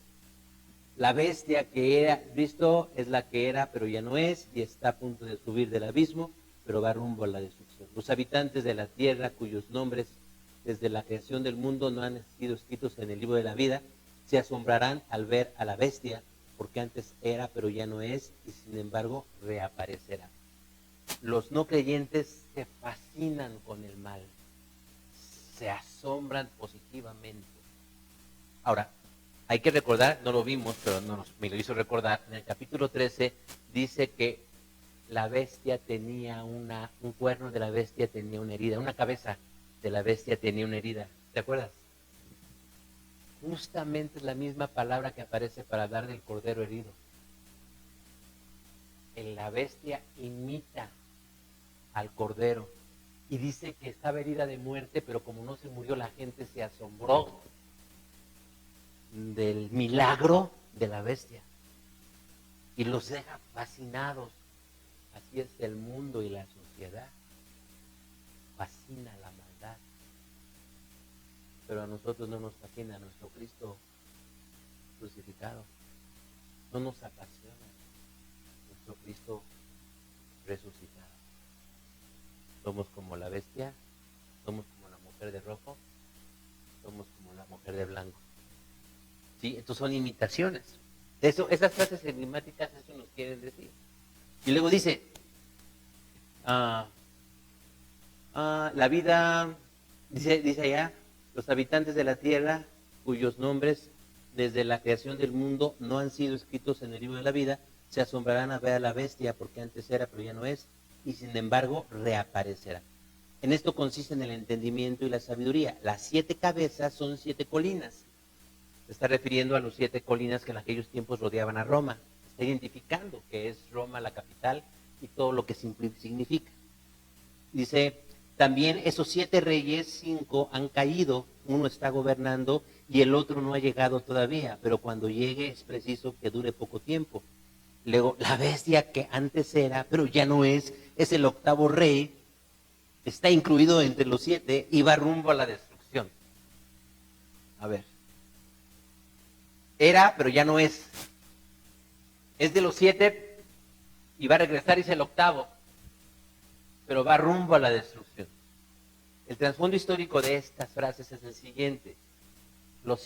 Speaker 3: La bestia que era visto es la que era, pero ya no es, y está a punto de subir del abismo, pero va rumbo a la destrucción. Los habitantes de la tierra, cuyos nombres desde la creación del mundo no han sido escritos en el libro de la vida, se asombrarán al ver a la bestia, porque antes era, pero ya no es, y sin embargo reaparecerá. Los no creyentes se fascinan con el mal, se asombran positivamente. Ahora, hay que recordar, no lo vimos, pero me lo hizo recordar, en el capítulo 13 dice que la bestia tenía un cuerno de la bestia tenía una herida, una cabeza de la bestia tenía una herida. ¿Te acuerdas? Justamente es la misma palabra que aparece para hablar del cordero herido. La bestia imita al cordero y dice que estaba herida de muerte, pero como no se murió, la gente se asombró del milagro de la bestia y los deja fascinados. Así es el mundo y la sociedad. Fascina la maldad. Pero a nosotros no nos fascina nuestro Cristo crucificado. No nos apasiona nuestro Cristo resucitado. Somos como la bestia, somos como la mujer de rojo, somos como la mujer de blanco. ¿Sí? Entonces son imitaciones. Esas frases enigmáticas eso nos quieren decir. Y luego dice, la vida, dice allá, los habitantes de la tierra, cuyos nombres desde la creación del mundo no han sido escritos en el libro de la vida, se asombrarán a ver a la bestia, porque antes era, pero ya no es, y sin embargo reaparecerá. En esto consiste en el entendimiento y la sabiduría. Las 7 cabezas son 7 colinas. Se está refiriendo a los 7 colinas que en aquellos tiempos rodeaban a Roma. Está identificando que es Roma la capital y todo lo que significa. Dice, también esos 7 reyes, 5 han caído, uno está gobernando y el otro no ha llegado todavía, pero cuando llegue es preciso que dure poco tiempo. Luego, la bestia que antes era, pero ya no es el 8º rey, está incluido entre los 7 y va rumbo a la destrucción. A ver. Era, pero ya no es. Es de los 7 y va a regresar y es el 8º, pero va rumbo a la destrucción. El trasfondo histórico de estas frases es el siguiente. Los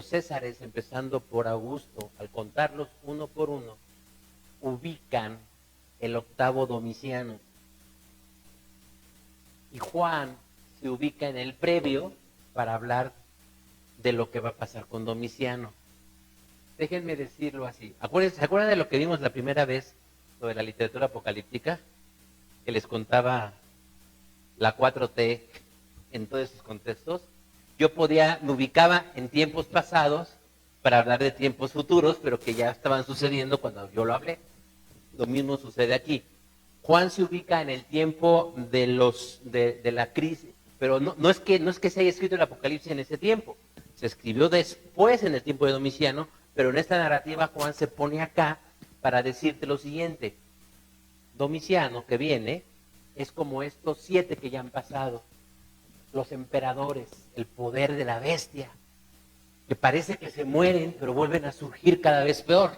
Speaker 3: césares, empezando por Augusto, al contarlos uno por uno, ubican el 8º Domiciano. Y Juan se ubica en el previo para hablar de lo que va a pasar con Domiciano. Déjenme decirlo así. Acuérdense, ¿se acuerdan de lo que vimos la primera vez sobre la literatura apocalíptica? Que les contaba la 4T en todos esos contextos. Me ubicaba en tiempos pasados para hablar de tiempos futuros, pero que ya estaban sucediendo cuando yo lo hablé. Lo mismo sucede aquí. Juan se ubica en el tiempo de la crisis, pero no es que se haya escrito el Apocalipsis en ese tiempo. Se escribió después en el tiempo de Domiciano, pero en esta narrativa Juan se pone acá para decirte lo siguiente. Domiciano, que viene, es como estos 7 que ya han pasado. Los emperadores, el poder de la bestia, que parece que se mueren, pero vuelven a surgir cada vez peor.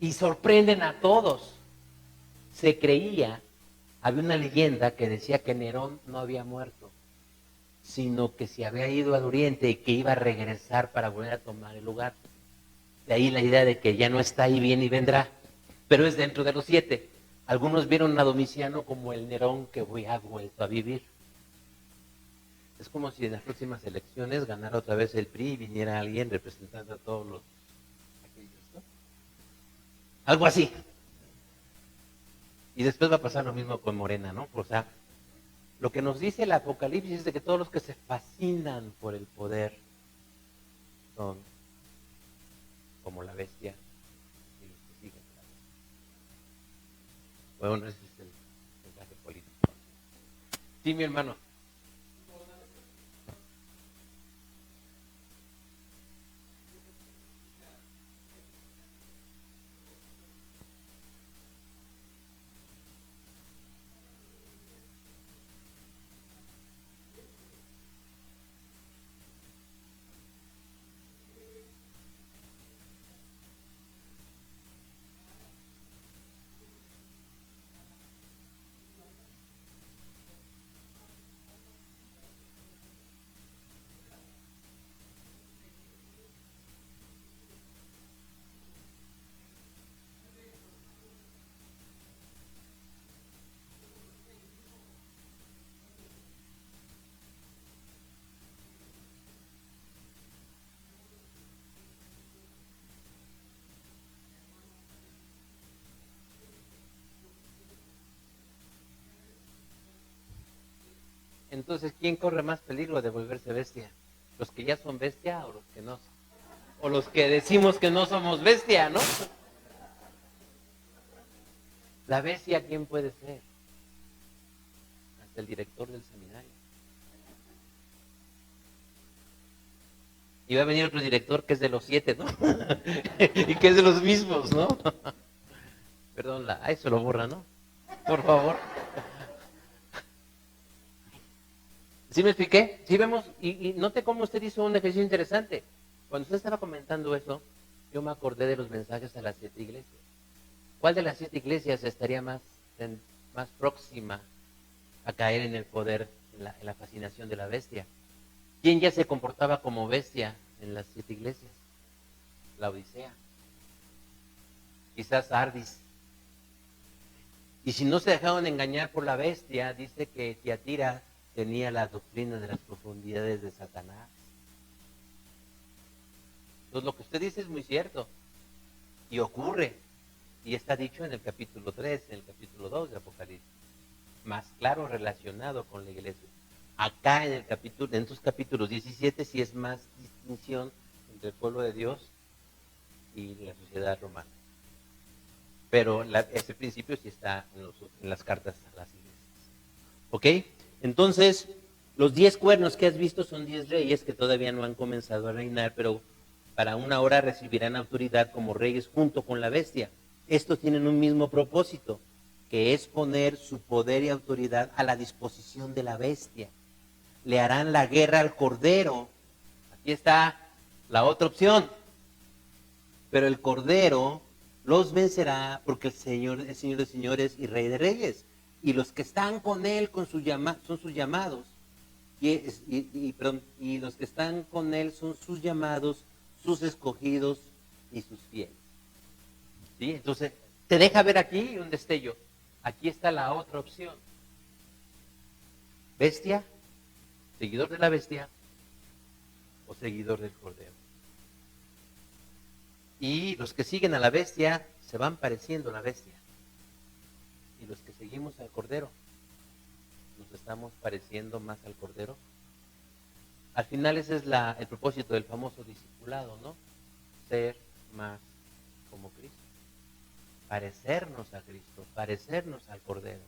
Speaker 3: Y sorprenden a todos. Se creía, había una leyenda que decía que Nerón no había muerto, sino que se había ido al oriente y que iba a regresar para volver a tomar el lugar. De ahí la idea de que ya no está ahí, viene y vendrá, pero es dentro de los 7. Algunos vieron a Domiciano como el Nerón que ha vuelto a vivir. Es como si en las próximas elecciones ganara otra vez el PRI y viniera alguien representando a todos los aquellos, ¿no? Algo así. Y después va a pasar lo mismo con Morena, ¿no? O sea, lo que nos dice el Apocalipsis es de que todos los que se fascinan por el poder son como la bestia y los que siguen. Bueno, ese es el mensaje político. Sí, mi hermano. Entonces, ¿quién corre más peligro de volverse bestia? ¿Los que ya son bestia o los que no son? O los que decimos que no somos bestia, ¿no? La bestia, ¿quién puede ser? Hasta el director del seminario. Y va a venir otro director que es de los 7, ¿no? Y que es de los mismos, ¿no? Perdón, eso lo borra, ¿no? Por favor. ¿Sí me expliqué? Sí vemos, y note cómo usted hizo un ejercicio interesante. Cuando usted estaba comentando eso, yo me acordé de los mensajes a las 7 iglesias. ¿Cuál de las 7 iglesias estaría más próxima a caer en el poder, en la fascinación de la bestia? ¿Quién ya se comportaba como bestia en las 7 iglesias? La Odisea. Quizás Sardis. Y si no se dejaron engañar por la bestia, dice que Tiatira tenía la doctrina de las profundidades de Satanás. Entonces lo que usted dice es muy cierto. Y ocurre. Y está dicho en el capítulo 3, en el capítulo 2 de Apocalipsis. Más claro relacionado con la iglesia. Acá en estos capítulos 17 sí es más distinción entre el pueblo de Dios y la sociedad romana. Pero ese principio sí está en las cartas a las iglesias. ¿Ok? Entonces, los 10 cuernos que has visto son 10 reyes que todavía no han comenzado a reinar, pero para una hora recibirán autoridad como reyes junto con la bestia. Estos tienen un mismo propósito, que es poner su poder y autoridad a la disposición de la bestia. Le harán la guerra al Cordero. Aquí está la otra opción. Pero el Cordero los vencerá porque el Señor es Señor de señores y Rey de reyes. Y los que están con Él son sus llamados. Y los que están con Él son sus llamados, sus escogidos y sus fieles. ¿Sí? Entonces, te deja ver aquí un destello. Aquí está la otra opción. Bestia, seguidor de la bestia o seguidor del Cordero. Y los que siguen a la bestia se van pareciendo a la bestia. Y los que seguimos al Cordero, nos estamos pareciendo más al Cordero. Al final ese es el propósito del famoso discipulado, ¿no? Ser más como Cristo. Parecernos a Cristo, parecernos al Cordero.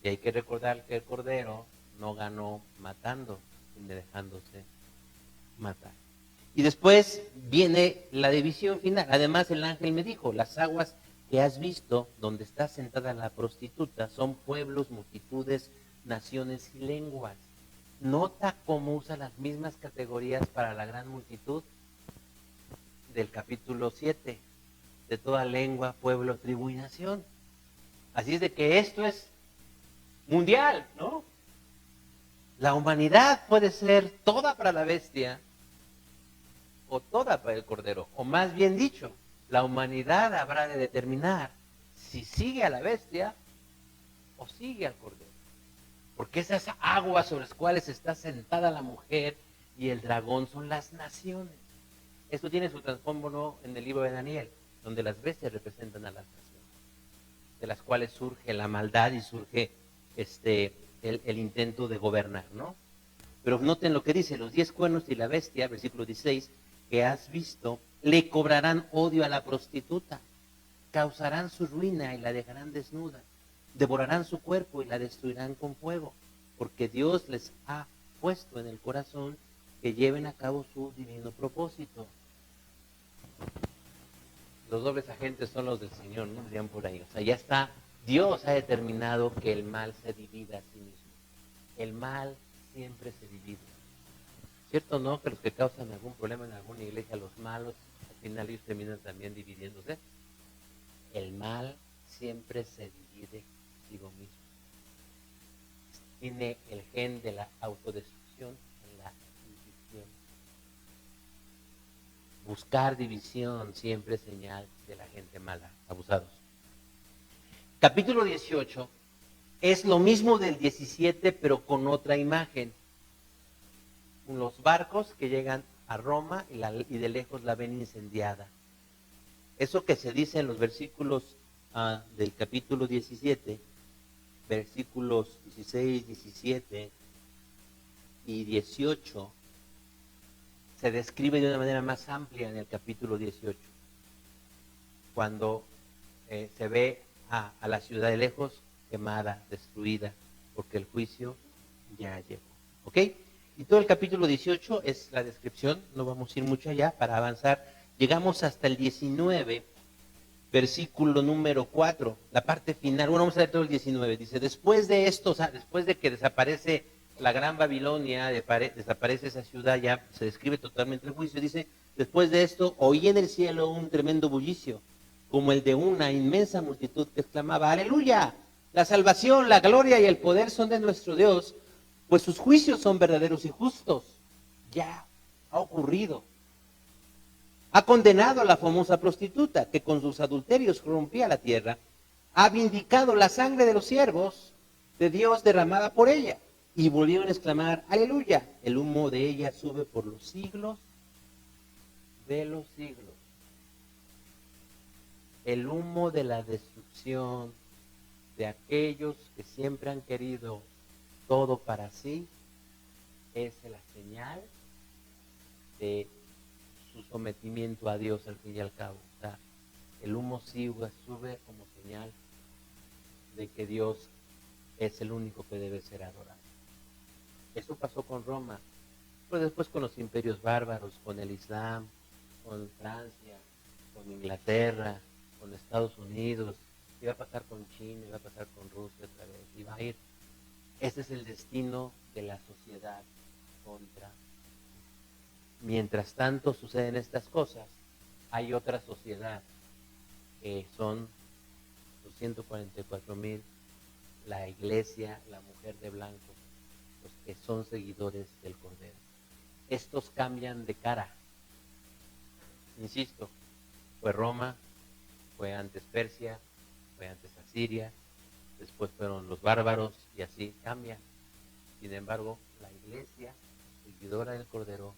Speaker 3: Y hay que recordar que el Cordero no ganó matando, sino dejándose matar. Y después viene la división final. Además el ángel me dijo, las aguas que has visto donde está sentada la prostituta son pueblos, multitudes, naciones y lenguas. Nota cómo usa las mismas categorías para la gran multitud del capítulo 7, de toda lengua, pueblo, tribu y nación. Así es de que esto es mundial, ¿no? La humanidad puede ser toda para la bestia o toda para el Cordero, o más bien dicho, la humanidad habrá de determinar si sigue a la bestia o sigue al Cordero. Porque esas aguas sobre las cuales está sentada la mujer y el dragón son las naciones. Esto tiene su trasfondo en el libro de Daniel, donde las bestias representan a las naciones, de las cuales surge la maldad y surge el intento de gobernar, ¿no? Pero noten lo que dice, los 10 cuernos y la bestia, versículo 16, que has visto, le cobrarán odio a la prostituta, causarán su ruina y la dejarán desnuda, devorarán su cuerpo y la destruirán con fuego, porque Dios les ha puesto en el corazón que lleven a cabo su divino propósito. Los dobles agentes son los del Señor, ¿no? Dirían por ahí. O sea, ya está, Dios ha determinado que el mal se divida a sí mismo. El mal siempre se divide. ¿Cierto o no? Que los que causan algún problema en alguna iglesia, los malos, al final ellos terminan también dividiéndose. El mal siempre se divide consigo mismo. Tiene el gen de la autodestrucción en la división. Buscar división siempre es señal de la gente mala, abusados. Capítulo 18 es lo mismo del 17, pero con otra imagen. Los barcos que llegan a Roma y de lejos la ven incendiada. Eso que se dice en los versículos del capítulo 17, versículos 16, 17 y 18, se describe de una manera más amplia en el capítulo 18, cuando se ve a la ciudad de lejos quemada, destruida, porque el juicio ya llegó. ¿Ok? Y todo el capítulo 18 es la descripción, no vamos a ir mucho allá para avanzar. Llegamos hasta el 19, versículo número 4, la parte final. Bueno, vamos a leer todo el 19. Dice, después de esto, o sea, después de que desaparece la gran Babilonia, desaparece esa ciudad, ya se describe totalmente el juicio. Dice, después de esto, oí en el cielo un tremendo bullicio, como el de una inmensa multitud que exclamaba, aleluya, la salvación, la gloria y el poder son de nuestro Dios, pues sus juicios son verdaderos y justos. Ya ha ocurrido. Ha condenado a la famosa prostituta que con sus adulterios corrompía la tierra. Ha vindicado la sangre de los siervos de Dios derramada por ella. Y volvieron a exclamar, aleluya, el humo de ella sube por los siglos de los siglos. El humo de la destrucción de aquellos que siempre han querido todo para sí es la señal de su sometimiento a Dios al fin y al cabo. O sea, el humo sube como señal de que Dios es el único que debe ser adorado. Eso pasó con Roma, pero después con los imperios bárbaros, con el Islam, con Francia, con Inglaterra, con Estados Unidos, iba a pasar con China, iba a pasar con Rusia otra vez, iba a ir. Ese es el destino de la sociedad contra. Mientras tanto suceden estas cosas, hay otra sociedad que son los 144,000, la iglesia, la mujer de blanco, los que son seguidores del Cordero. Estos cambian de cara. Insisto, fue Roma, fue antes Persia, fue antes Asiria, después fueron los bárbaros y así cambian. Sin embargo, la iglesia, seguidora del Cordero,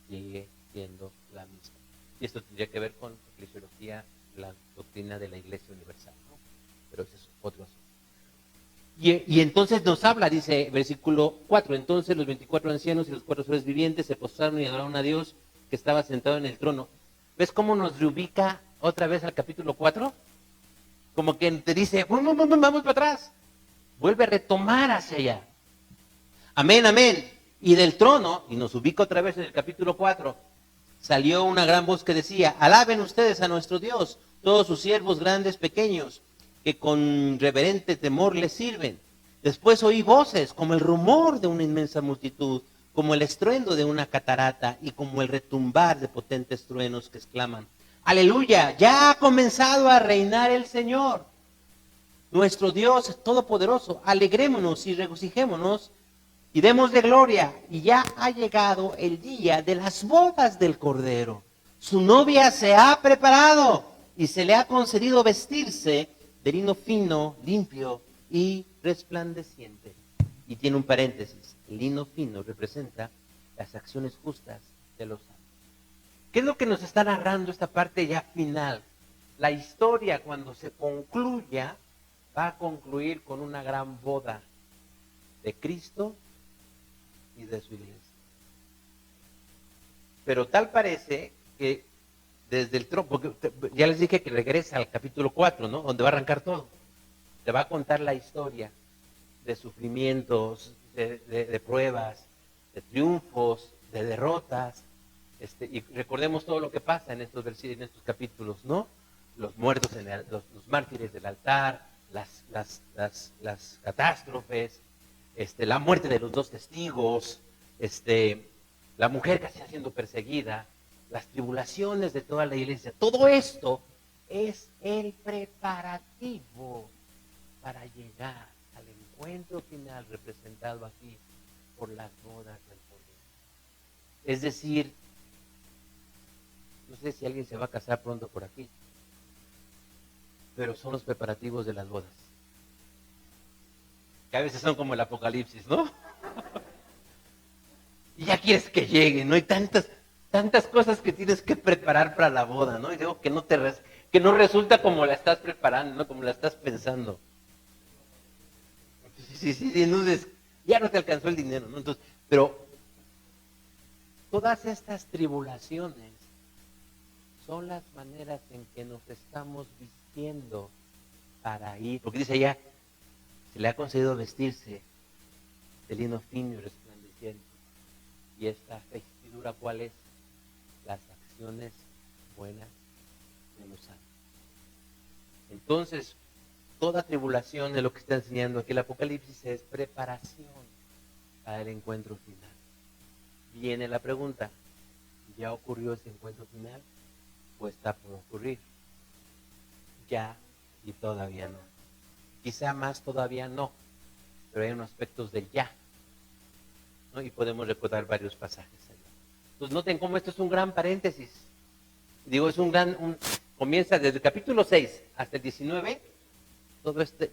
Speaker 3: sigue siendo la misma. Y esto tendría que ver con eclesiología, la doctrina de la Iglesia Universal, ¿no? Pero ese es otro asunto. Y entonces nos habla, dice versículo 4, entonces los 24 ancianos y los 4 seres vivientes se postraron y adoraron a Dios que estaba sentado en el trono. ¿Ves cómo nos reubica otra vez al capítulo 4? Como que te dice, vamos para atrás. Vuelve a retomar hacia allá. Amén, amén. Y del trono, y nos ubica otra vez en el capítulo 4, salió una gran voz que decía, alaben ustedes a nuestro Dios, todos sus siervos grandes, pequeños, que con reverente temor les sirven. Después oí voces como el rumor de una inmensa multitud, como el estruendo de una catarata y como el retumbar de potentes truenos que exclaman, aleluya, ya ha comenzado a reinar el Señor, nuestro Dios todopoderoso, alegrémonos y regocijémonos y demos de gloria, y ya ha llegado el día de las bodas del Cordero. Su novia se ha preparado y se le ha concedido vestirse de lino fino, limpio y resplandeciente. Y tiene un paréntesis, el lino fino representa las acciones justas de los santos. ¿Qué es lo que nos está narrando esta parte ya final? La historia, cuando se concluya, va a concluir con una gran boda de Cristo y de su iglesia. Pero tal parece que desde el trono, porque ya les dije que regresa al capítulo 4, ¿no? Donde va a arrancar todo. Te va a contar la historia de sufrimientos, de pruebas, de triunfos, de derrotas. Y recordemos todo lo que pasa en estos capítulos, ¿no? Los muertos, los mártires del altar, las catástrofes, la muerte de los 2 testigos, la mujer que está siendo perseguida, las tribulaciones de toda la iglesia. Todo esto es el preparativo para llegar al encuentro final representado aquí por las bodas del Cordero. Es decir, no sé si alguien se va a casar pronto por aquí, pero son los preparativos de las bodas. Que a veces son como el Apocalipsis, ¿no? Y ya quieres que llegue, ¿no? Hay tantas cosas que tienes que preparar para la boda, ¿no? Y digo que no resulta como la estás preparando, ¿no? Como la estás pensando. Sí, entonces ya no te alcanzó el dinero, ¿no? Entonces, pero todas estas tribulaciones son las maneras en que nos estamos vistiendo para ir, porque dice allá, se le ha concedido vestirse de lino fino y resplandeciente. Y esta vestidura, ¿cuál es? Las acciones buenas de los santos. Entonces, toda tribulación de lo que está enseñando aquí el Apocalipsis es preparación para el encuentro final. Viene la pregunta, ¿ya ocurrió ese encuentro final? ¿O está por ocurrir? Ya y todavía no. Quizá más todavía no, pero hay unos aspectos del ya, ¿no? Y podemos recordar varios pasajes allá. Entonces noten cómo esto es un gran paréntesis. Digo, es comienza desde el capítulo 6 hasta el 19,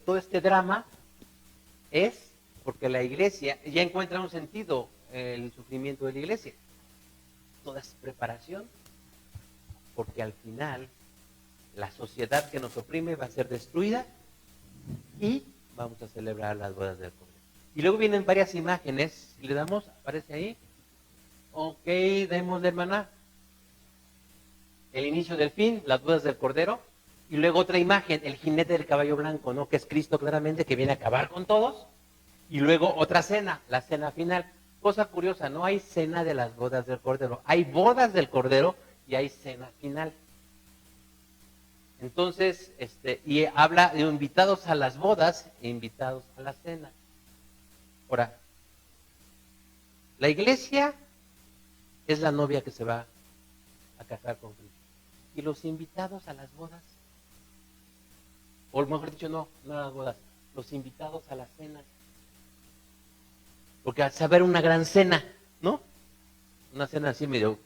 Speaker 3: todo este drama es porque la iglesia ya encuentra un sentido, el sufrimiento de la iglesia. Toda es preparación, porque al final la sociedad que nos oprime va a ser destruida y vamos a celebrar las bodas del Cordero. Y luego vienen varias imágenes, le damos, aparece ahí. Ok, démosle, hermana. El inicio del fin, las bodas del Cordero. Y luego otra imagen, el jinete del caballo blanco, ¿no? Que es Cristo claramente, que viene a acabar con todos. Y luego otra cena, la cena final. Cosa curiosa, no hay cena de las bodas del Cordero. Hay bodas del Cordero y hay cena final. Entonces, y habla de invitados a las bodas e invitados a la cena. Ahora, la iglesia es la novia que se va a casar con Cristo. Y los invitados a las bodas, o mejor dicho, no a las bodas, los invitados a la cena. Porque al saber una gran cena, ¿no? Una cena así medio,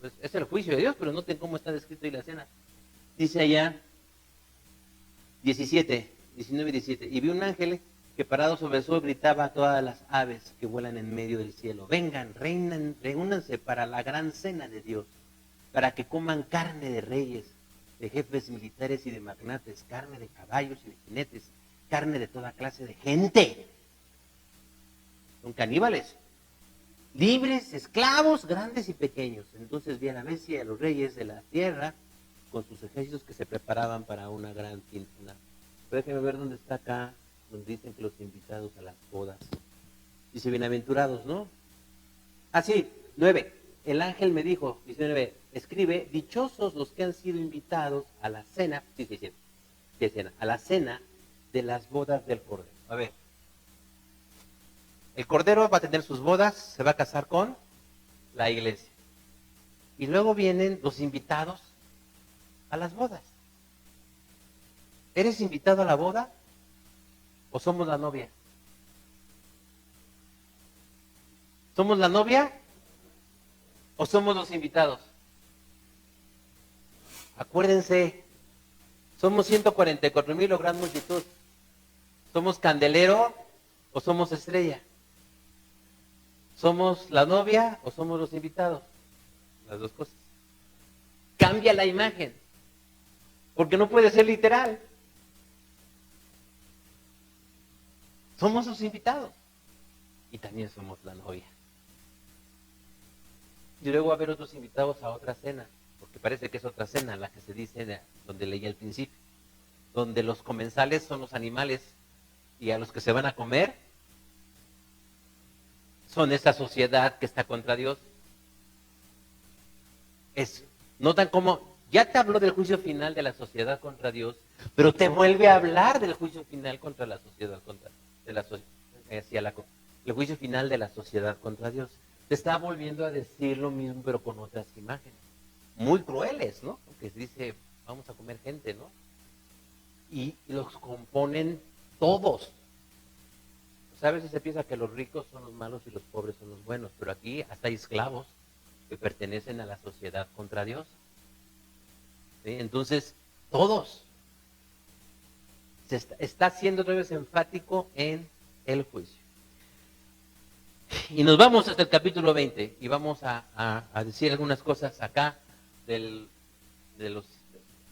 Speaker 3: pues es el juicio de Dios, pero noten cómo está descrito ahí la cena. Dice allá 19 y 17, y vi un ángel que parado sobre el sol gritaba a todas las aves que vuelan en medio del cielo, vengan, reúnanse para la gran cena de Dios. para que coman carne de reyes, de jefes militares y de magnates, carne de caballos y de jinetes, carne de toda clase de gente. Son caníbales, libres, esclavos, grandes y pequeños. Entonces vi a la bestia y a los reyes de la tierra con sus ejércitos que se preparaban para una gran fiesta. Déjenme ver dónde está acá, donde dicen que los invitados a las bodas. Dice, bienaventurados, ¿no? Ah, sí, 9. El ángel me dijo, 19, escribe, dichosos los que han sido invitados a la cena, a la cena de las bodas del Cordero. A ver, el Cordero va a tener sus bodas, se va a casar con la iglesia. Y luego vienen los invitados a las bodas. ¿Eres invitado a la boda o somos la novia? ¿Somos la novia o somos los invitados? Acuérdense, somos 144,000 o gran multitud. ¿Somos candelero o somos estrella? ¿Somos la novia o somos los invitados? Las dos cosas. Cambia la imagen, porque no puede ser literal. Somos los invitados y también somos la novia. Y luego va a haber otros invitados a otra cena, porque parece que es otra cena la que se dice donde leí al principio, donde los comensales son los animales y a los que se van a comer son esa sociedad que está contra Dios. Notan cómo ya te habló del juicio final de la sociedad contra Dios, pero te vuelve a hablar del juicio final contra la sociedad el juicio final de la sociedad contra Dios. Te está volviendo a decir lo mismo, pero con otras imágenes muy crueles, ¿no? Porque dice, vamos a comer gente, ¿no? Y los componen todos. A veces se piensa que los ricos son los malos y los pobres son los buenos, pero aquí hasta hay esclavos que pertenecen a la sociedad contra Dios. ¿Sí? Entonces, todos. Se está siendo otra vez enfático en el juicio. Y nos vamos hasta el capítulo 20 y vamos a decir algunas cosas acá de los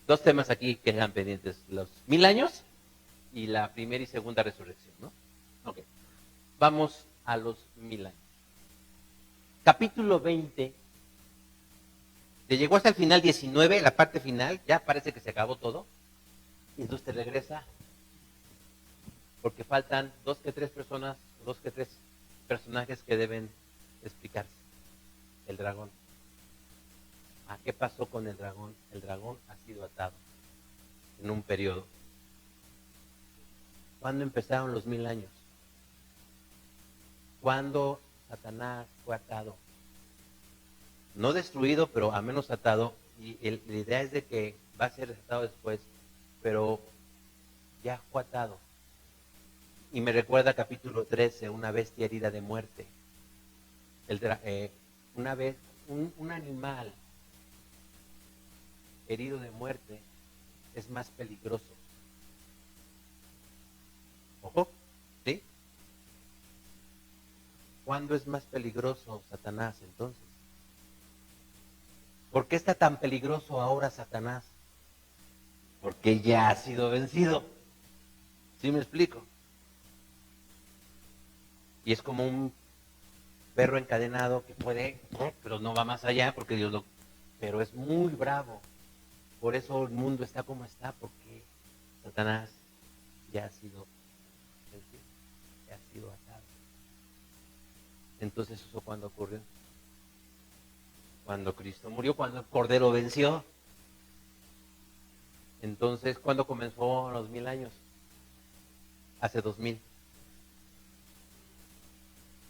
Speaker 3: dos temas aquí que eran pendientes, los 1000 años y la primera y segunda resurrección, ¿no? Ok. Vamos a los 1000 años. Capítulo 20. Te llegó hasta el final 19, la parte final, ya parece que se acabó todo. Y entonces te regresa, porque faltan dos que tres personajes que deben explicarse. El dragón. ¿Qué pasó con el dragón? El dragón ha sido atado en un periodo. ¿Cuándo empezaron los 1000 años? Cuando Satanás fue atado. No destruido, pero al menos atado. Y la idea es de que va a ser atado después, pero ya fue atado. Y me recuerda capítulo 13, una bestia herida de muerte. Un animal herido de muerte es más peligroso. Ojo, ¿sí? ¿Cuándo es más peligroso Satanás entonces? ¿Por qué está tan peligroso ahora Satanás? Porque ya ha sido vencido. ¿Sí me explico? Y es como un perro encadenado que puede, pero no va más allá porque Dios lo... Pero es muy bravo. Por eso el mundo está como está, porque Satanás ya ha sido vencido, ya ha sido atado. Entonces, ¿eso cuándo ocurrió? Cuando Cristo murió, cuando el Cordero venció. Entonces, ¿cuándo comenzó los 1000 años? Hace 2000.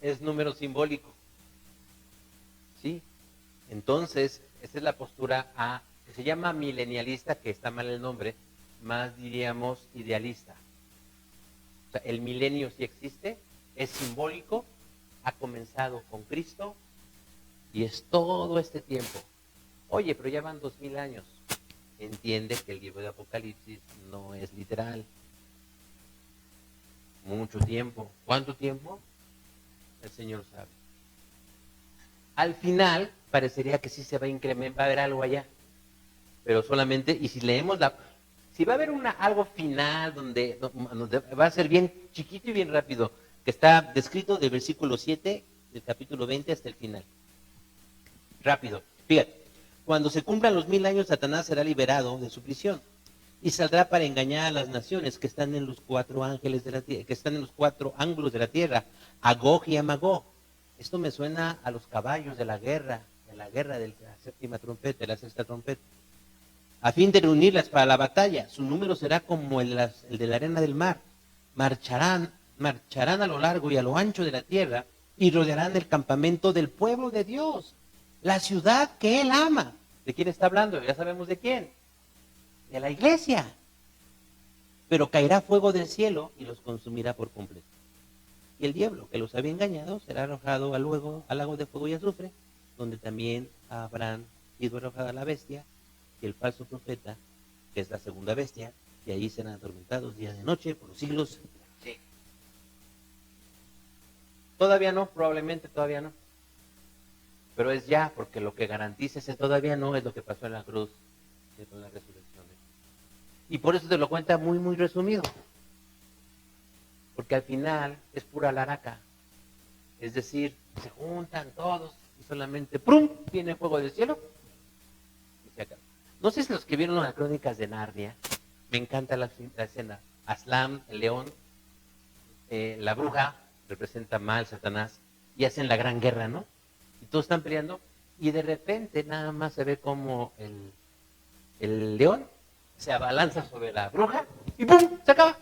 Speaker 3: Es número simbólico. ¿Sí? Entonces, esa es la postura que se llama milenialista, que está mal el nombre, más diríamos idealista. O sea, el milenio sí existe, es simbólico, ha comenzado con Cristo y es todo este tiempo. Oye, pero ya van 2000 años. Entiende que el libro de Apocalipsis no es literal. Mucho tiempo. ¿Cuánto tiempo? El Señor sabe. Al final, parecería que sí se va a incrementar, va a haber algo allá. Pero solamente, y si leemos si va a haber algo final donde va a ser bien chiquito y bien rápido, que está descrito del versículo 7 del capítulo 20 hasta el final. Rápido, fíjate. Cuando se cumplan los 1000 años, Satanás será liberado de su prisión y saldrá para engañar a las naciones que están en los 4 ángeles de la tierra, que están en los 4 ángulos de la tierra, a Gog y a Magog. Esto me suena a los caballos de la guerra de la séptima trompeta, de la sexta trompeta, a fin de reunirlas para la batalla. Su número será como el de la arena del mar. Marcharán a lo largo y a lo ancho de la tierra y rodearán el campamento del pueblo de Dios, la ciudad que Él ama. ¿De quién está hablando? Ya sabemos de quién. De la iglesia. Pero caerá fuego del cielo y los consumirá por completo. Y el diablo que los había engañado será arrojado al lago de fuego y azufre, donde también habrán sido arrojada la bestia y el falso profeta, que es la segunda bestia, y ahí serán atormentados día y noche por los siglos. Sí. Todavía no, probablemente todavía no. Pero es ya, porque lo que garantiza ese todavía no es lo que pasó en la cruz, que es la resurrección. Y por eso te lo cuenta muy, muy resumido. Porque al final es pura laraca. Es decir, se juntan todos y solamente ¡prum! Viene fuego del cielo y se acaba. No sé si los que vieron las crónicas de Narnia, me encanta la escena. Aslan, el león, la bruja, representa mal, Satanás, y hacen la gran guerra, ¿no? Y todos están peleando, y de repente nada más se ve como el león se abalanza sobre la bruja, y ¡pum! Se acaba.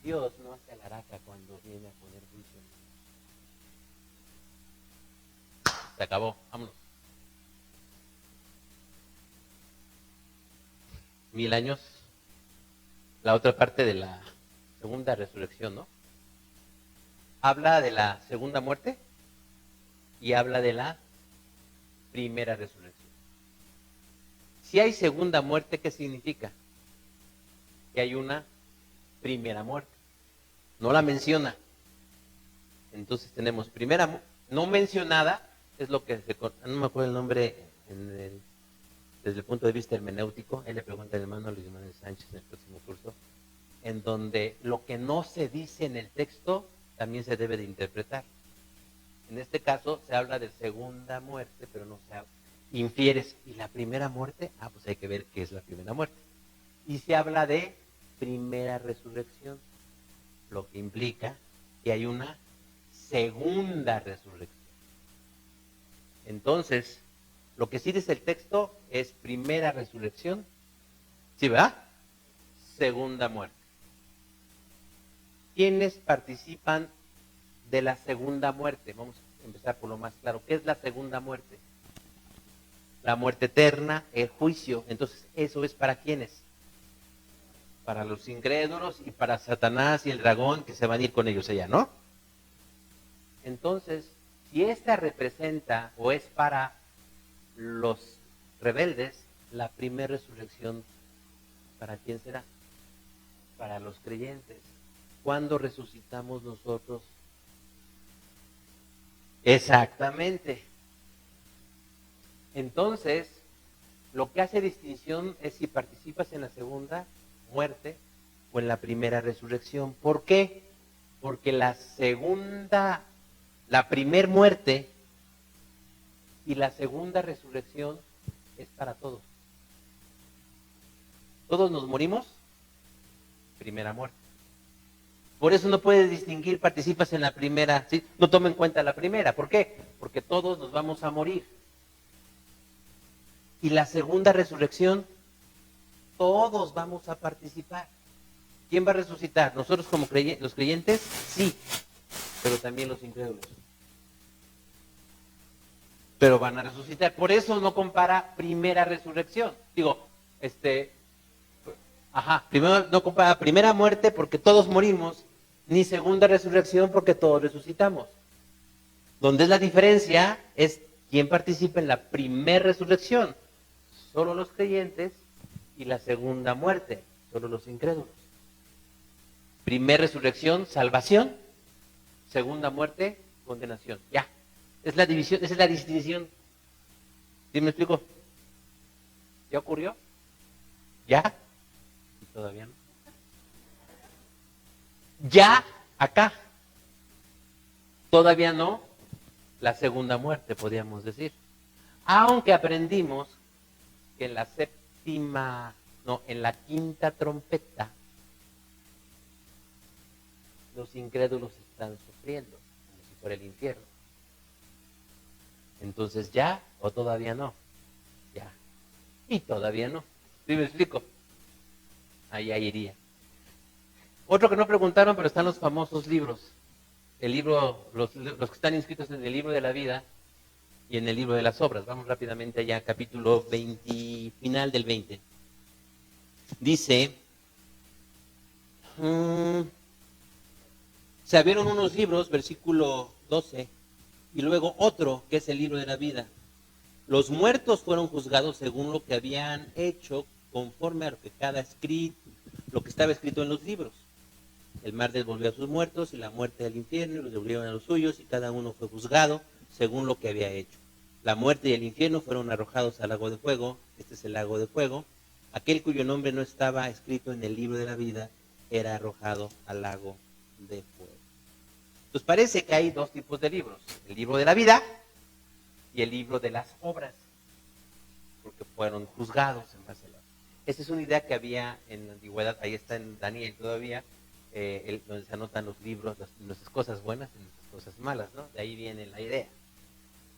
Speaker 3: Dios no hace alaraca cuando viene a poner juicio. Se acabó, vámonos. 1000 años. La otra parte de la segunda resurrección, ¿no? Habla de la segunda muerte y habla de la primera resurrección. Si hay segunda muerte, ¿qué significa? Que hay una primera muerte. No la menciona. Entonces tenemos primera no mencionada, es lo que no me acuerdo el nombre desde el punto de vista hermenéutico. Él le pregunta al hermano Luis Manuel Sánchez en el próximo curso, en donde lo que no se dice en el texto también se debe de interpretar. En este caso se habla de segunda muerte, pero no se infieres. ¿Y la primera muerte? Pues hay que ver qué es la primera muerte. Y se habla de primera resurrección, lo que implica que hay una segunda resurrección. Entonces, lo que sí dice el texto es primera resurrección, ¿sí, verdad? Segunda muerte. ¿Quiénes participan de la segunda muerte? Vamos a empezar por lo más claro. ¿Qué es la segunda muerte? La muerte eterna, el juicio. Entonces, ¿eso es para quiénes? Para los incrédulos y para Satanás y el dragón que se van a ir con ellos allá, ¿no? Entonces, si esta representa o es para los rebeldes, la primera resurrección, ¿para quién será? Para los creyentes. ¿Cuándo resucitamos nosotros? Exactamente. Entonces, lo que hace distinción es si participas en la segunda muerte o en la primera resurrección. ¿Por qué? Porque la primer muerte y la segunda resurrección es para todos. Todos nos morimos, primera muerte. Por eso no puedes distinguir, participas en la primera, ¿sí? No toma en cuenta la primera. ¿Por qué? Porque todos nos vamos a morir. Y la segunda resurrección, todos vamos a participar. ¿Quién va a resucitar? ¿Nosotros como los creyentes? Sí, pero también los incrédulos. Pero van a resucitar. Por eso no compara primera resurrección. Primero no compara primera muerte porque todos morimos, ni segunda resurrección porque todos resucitamos. Donde es la diferencia es quién participa en la primera resurrección. Solo los creyentes, y la segunda muerte, solo los incrédulos. Primera resurrección, salvación. Segunda muerte, condenación. Ya. Es la división, esa es la distinción. ¿Sí me explico? ¿Ya ocurrió? ¿Ya? ¿Y todavía no? Ya, acá. Todavía no, la segunda muerte, podríamos decir. Aunque aprendimos que en la séptima, no, en la quinta trompeta, los incrédulos están sufriendo, como si fuera el infierno. Entonces, ¿ya o todavía no? Ya. Y todavía no. ¿Sí me explico? Allá iría. Otro que no preguntaron, pero están los famosos libros. El libro, los que están inscritos en el libro de la vida y en el libro de las obras. Vamos rápidamente allá, capítulo 20, final del 20. Dice, se abrieron unos libros, versículo 12, y luego otro, que es el libro de la vida. Los muertos fueron juzgados según lo que habían hecho, conforme a lo que lo que estaba escrito en los libros. El mar devolvió a sus muertos y la muerte del infierno, y los devolvieron a los suyos, y cada uno fue juzgado según lo que había hecho. La muerte y el infierno fueron arrojados al lago de fuego. Este es el lago de fuego. Aquel cuyo nombre no estaba escrito en el libro de la vida era arrojado al lago de fuego. Entonces parece que hay dos tipos de libros: el libro de la vida y el libro de las obras, porque fueron juzgados en base a la... Esa es una idea que había en la antigüedad. Ahí está en Daniel todavía, donde se anotan los libros, nuestras cosas buenas y nuestras cosas malas, ¿no? De ahí viene la idea.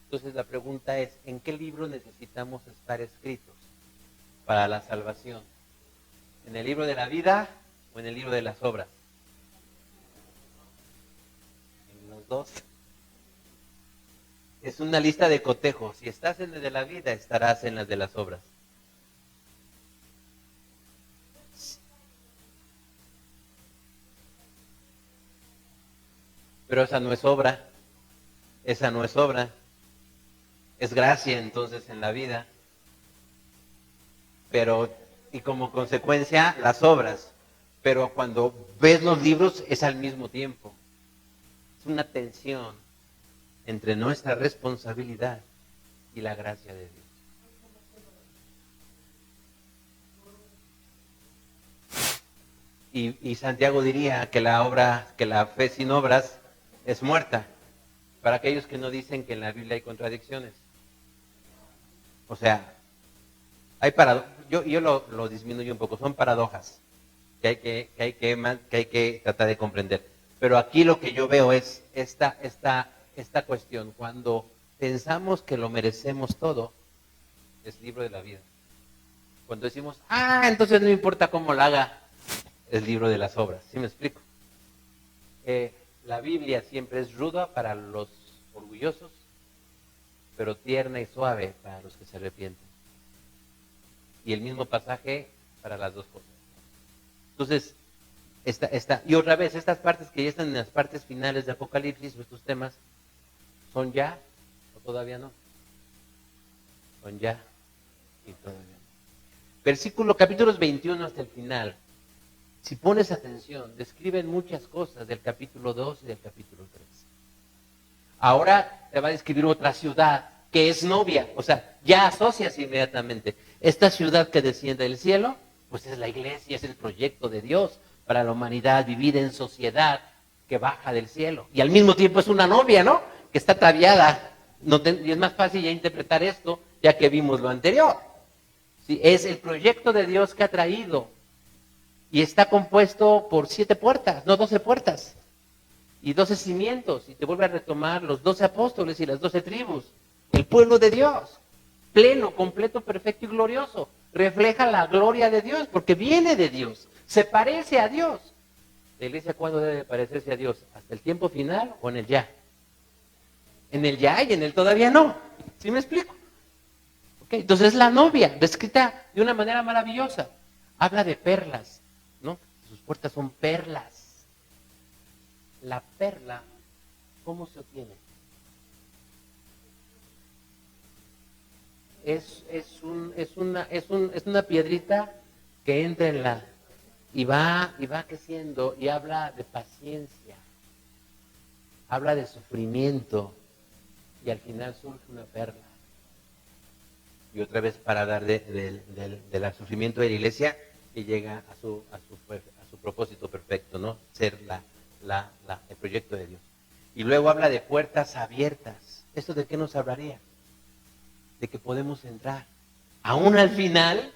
Speaker 3: Entonces la pregunta es, ¿en qué libro necesitamos estar escritos para la salvación? ¿En el libro de la vida o en el libro de las obras? En los dos. Es una lista de cotejos. Si estás en el de la vida, estarás en las de las obras. Pero esa no es obra. Esa no es obra. Es gracia entonces en la vida. Pero, y como consecuencia, las obras. Pero cuando ves los libros es al mismo tiempo. Es una tensión entre nuestra responsabilidad y la gracia de Dios. Y Santiago diría que la fe sin obras es muerta. Para aquellos que no dicen que en la Biblia hay contradicciones. O sea, yo lo disminuyo un poco, son paradojas que hay que tratar de comprender. Pero aquí lo que yo veo es esta cuestión. Cuando pensamos que lo merecemos todo, es libro de la vida. Cuando decimos, entonces no importa cómo lo haga, es libro de las obras. ¿Sí me explico? La Biblia siempre es ruda para los orgullosos, pero tierna y suave para los que se arrepienten. Y el mismo pasaje para las dos cosas. Entonces, y otra vez, estas partes que ya están en las partes finales de Apocalipsis, estos temas, ¿son ya o todavía no? Son ya y todavía no. Capítulos 21 hasta el final. Si pones atención, describen muchas cosas del capítulo 2 y del capítulo 3. Ahora te va a describir otra ciudad que es novia, o sea, ya asocias inmediatamente. Esta ciudad que desciende del cielo, pues es la iglesia, es el proyecto de Dios para la humanidad, vivir en sociedad que baja del cielo. Y al mismo tiempo es una novia, ¿no? Que está ataviada. Y es más fácil ya interpretar esto, ya que vimos lo anterior. ¿Sí? Es el proyecto de Dios que ha traído. Y está compuesto por 7 puertas, no 12 puertas. Y 12 cimientos. Y te vuelve a retomar los 12 apóstoles y las 12 tribus. El pueblo de Dios, pleno, completo, perfecto y glorioso. Refleja la gloria de Dios, porque viene de Dios. Se parece a Dios. ¿La iglesia cuándo debe parecerse a Dios? ¿Hasta el tiempo final o en el ya? En el ya y en el todavía no. ¿Sí me explico? Okay. Entonces la novia, descrita de una manera maravillosa. Habla de perlas, ¿no? Sus puertas son perlas. La perla, ¿cómo se obtiene? Es una piedrita que entra en la... Y va creciendo y habla de paciencia. Habla de sufrimiento. y al final surge una perla. Y otra vez para hablar del sufrimiento de la iglesia que llega a su propósito perfecto, ¿no? Ser el proyecto de Dios. Y luego habla de puertas abiertas. ¿Esto de qué nos hablaría? De que podemos entrar. Aún al final,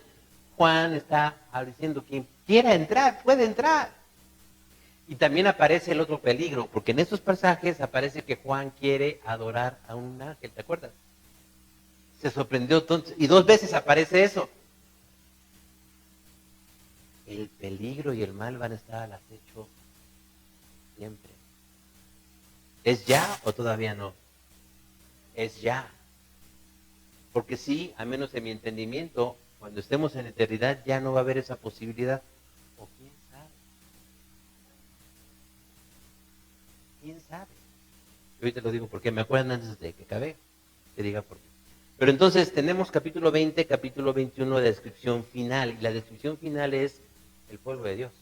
Speaker 3: Juan está diciendo que quien quiera entrar, puede entrar. Y también aparece el otro peligro, porque en estos pasajes aparece que Juan quiere adorar a un ángel, ¿te acuerdas? Se sorprendió entonces, y 2 veces aparece eso. El peligro y el mal van a estar al acecho siempre. ¿Es ya o todavía no? Es ya. Porque sí, a menos en mi entendimiento, cuando estemos en la eternidad ya no va a haber esa posibilidad. ¿O quién sabe? ¿Quién sabe? Yo ahorita lo digo porque me acuerdan antes de que acabe, que diga por qué. Pero entonces tenemos capítulo 20, capítulo 21 de descripción final. Y la descripción final es el pueblo de Dios.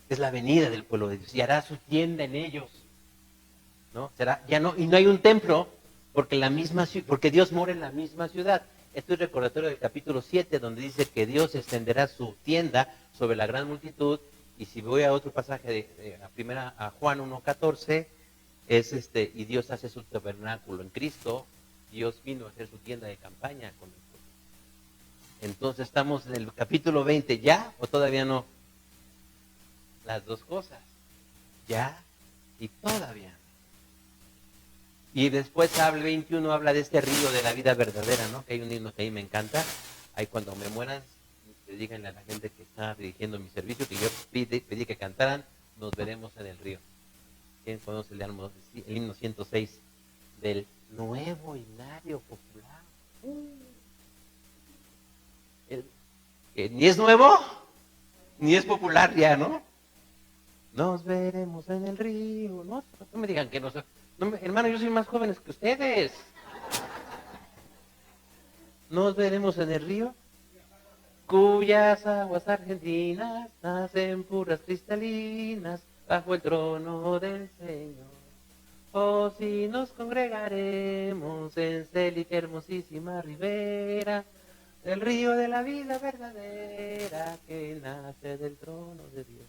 Speaker 3: Es la venida del pueblo de Dios. Y hará su tienda en ellos. ¿No? Será, ya no, y no hay un templo, porque Dios mora en la misma ciudad. Esto es recordatorio del capítulo 7, donde dice que Dios extenderá su tienda sobre la gran multitud. Y si voy a otro pasaje a Juan 1:14, es y Dios hace su tabernáculo en Cristo. Dios vino a hacer su tienda de campaña con nosotros. Entonces estamos en el capítulo 20, ¿ya o todavía no? Las dos cosas, ya y todavía. Y después el 21 habla de este río de la vida verdadera, ¿no? Que hay un himno que a mí me encanta. Ahí cuando me mueran, que díganle a la gente que está dirigiendo mi servicio, que yo pedí que cantaran, nos veremos en el río. ¿Quién conoce el himno 106 del nuevo himnario popular? Ni es nuevo, ni es popular ya, ¿no? Nos veremos en el río. No me digan que no. Hermano, yo soy más joven que ustedes. Nos veremos en el río, cuyas aguas argentinas nacen puras cristalinas bajo el trono del Señor. Oh, si nos congregaremos en Célica hermosísima ribera del río de la vida verdadera que nace del trono de Dios.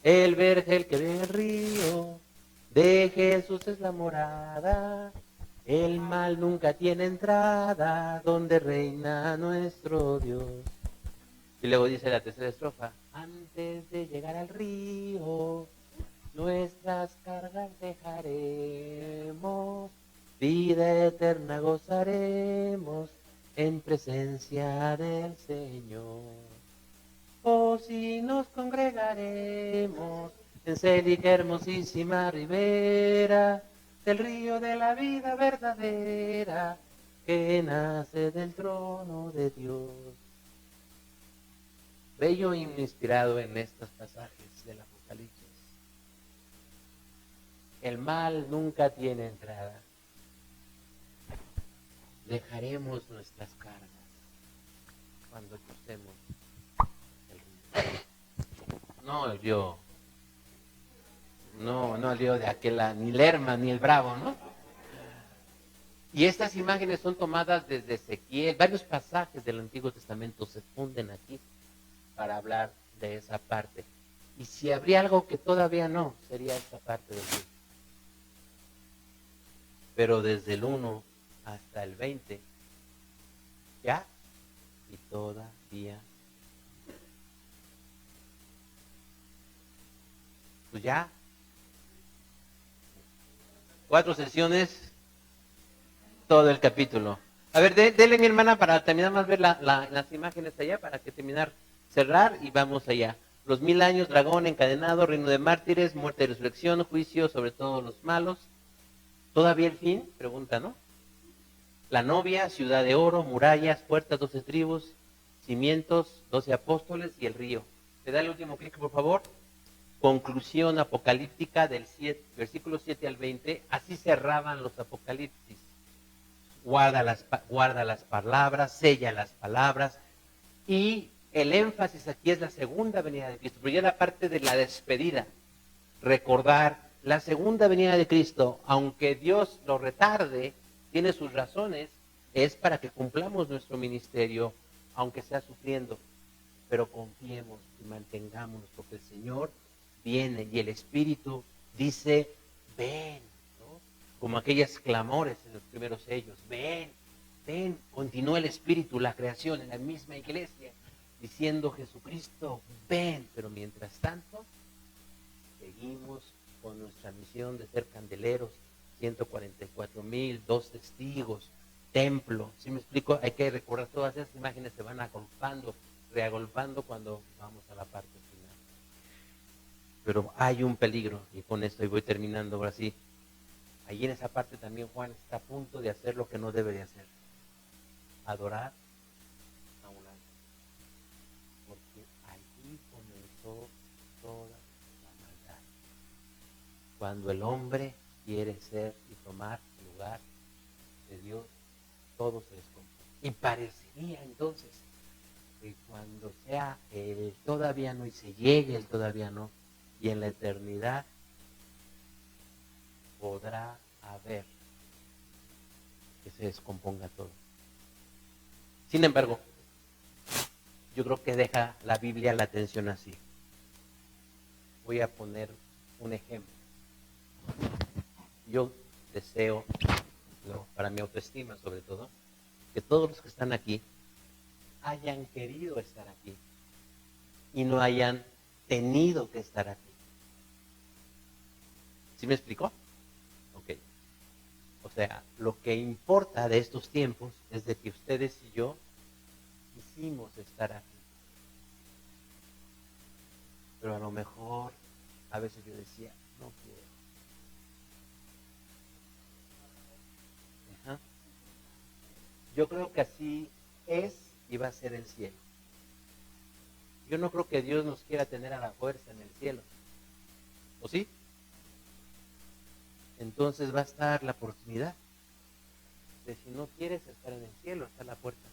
Speaker 3: El vergel que ve el río de Jesús es la morada. El mal nunca tiene entrada donde reina nuestro Dios. Y luego dice la tercera estrofa: antes de llegar al río, nuestras cargas dejaremos, vida eterna gozaremos en presencia del Señor. Oh, si nos congregaremos en Célica hermosísima ribera del río de la vida verdadera que nace del trono de Dios. Bello e inspirado en estos pasajes del Apocalipsis. El mal nunca tiene entrada. Dejaremos nuestras cargas cuando crucemos el río. No el río. No el río de aquella, ni Lerma, ni el Bravo, ¿no? Y estas imágenes son tomadas desde Ezequiel. Varios pasajes del Antiguo Testamento se funden aquí para hablar de esa parte. Y si habría algo que todavía no, sería esta parte del río. Pero desde el 1 hasta el 20, ya y todavía. Pues ya. 4 sesiones, todo el capítulo. A ver, dele mi hermana para terminar más ver las imágenes allá, para que cerrar y vamos allá. Los 1000 años, dragón encadenado, reino de mártires, muerte y resurrección, juicio sobre todos los malos. ¿Todavía el fin? Pregunta, ¿no? La novia, ciudad de oro, murallas, puertas, 12 tribus, cimientos, 12 apóstoles y el río. ¿Te da el último clic, por favor? Conclusión apocalíptica del versículo 7 al 20. Así cerraban los apocalipsis. Guarda las palabras, sella las palabras. Y el énfasis aquí es la segunda venida de Cristo. Pero ya la parte de la despedida. Recordar la segunda venida de Cristo, aunque Dios lo retarde, tiene sus razones, es para que cumplamos nuestro ministerio, aunque sea sufriendo. Pero confiemos y mantengámonos, porque el Señor viene y el Espíritu dice, ven, ¿no? Como aquellos clamores en los primeros sellos, ven, ven. Continúa el Espíritu, la creación en la misma iglesia, diciendo, Jesucristo, ven. Pero mientras tanto, seguimos con nuestra misión de ser candeleros, 144,000, 2 testigos, templo. ¿Sí me explico? Hay que recordar, todas esas imágenes se van agolpando, reagolpando cuando vamos a la parte final. Pero hay un peligro, y con esto voy terminando ahora sí. Allí en esa parte también Juan está a punto de hacer lo que no debe de hacer. Adorar a un ángel. Porque allí comenzó toda la maldad. Cuando el hombre quiere ser y tomar el lugar de Dios, todo se descompone. Y parecería entonces que cuando sea el todavía no y se llegue el todavía no, y en la eternidad podrá haber que se descomponga todo. Sin embargo, yo creo que deja la Biblia la atención así. Voy a poner un ejemplo. Yo deseo, para mi autoestima sobre todo, que todos los que están aquí hayan querido estar aquí y no hayan tenido que estar aquí. ¿Sí me explicó? Ok. O sea, lo que importa de estos tiempos es de que ustedes y yo quisimos estar aquí. Pero a lo mejor, a veces yo decía, no quiero. Ajá. Yo creo que así es y va a ser el cielo. Yo no creo que Dios nos quiera tener a la fuerza en el cielo. ¿O sí? Entonces va a estar la oportunidad de, si no quieres estar en el cielo, está la puerta.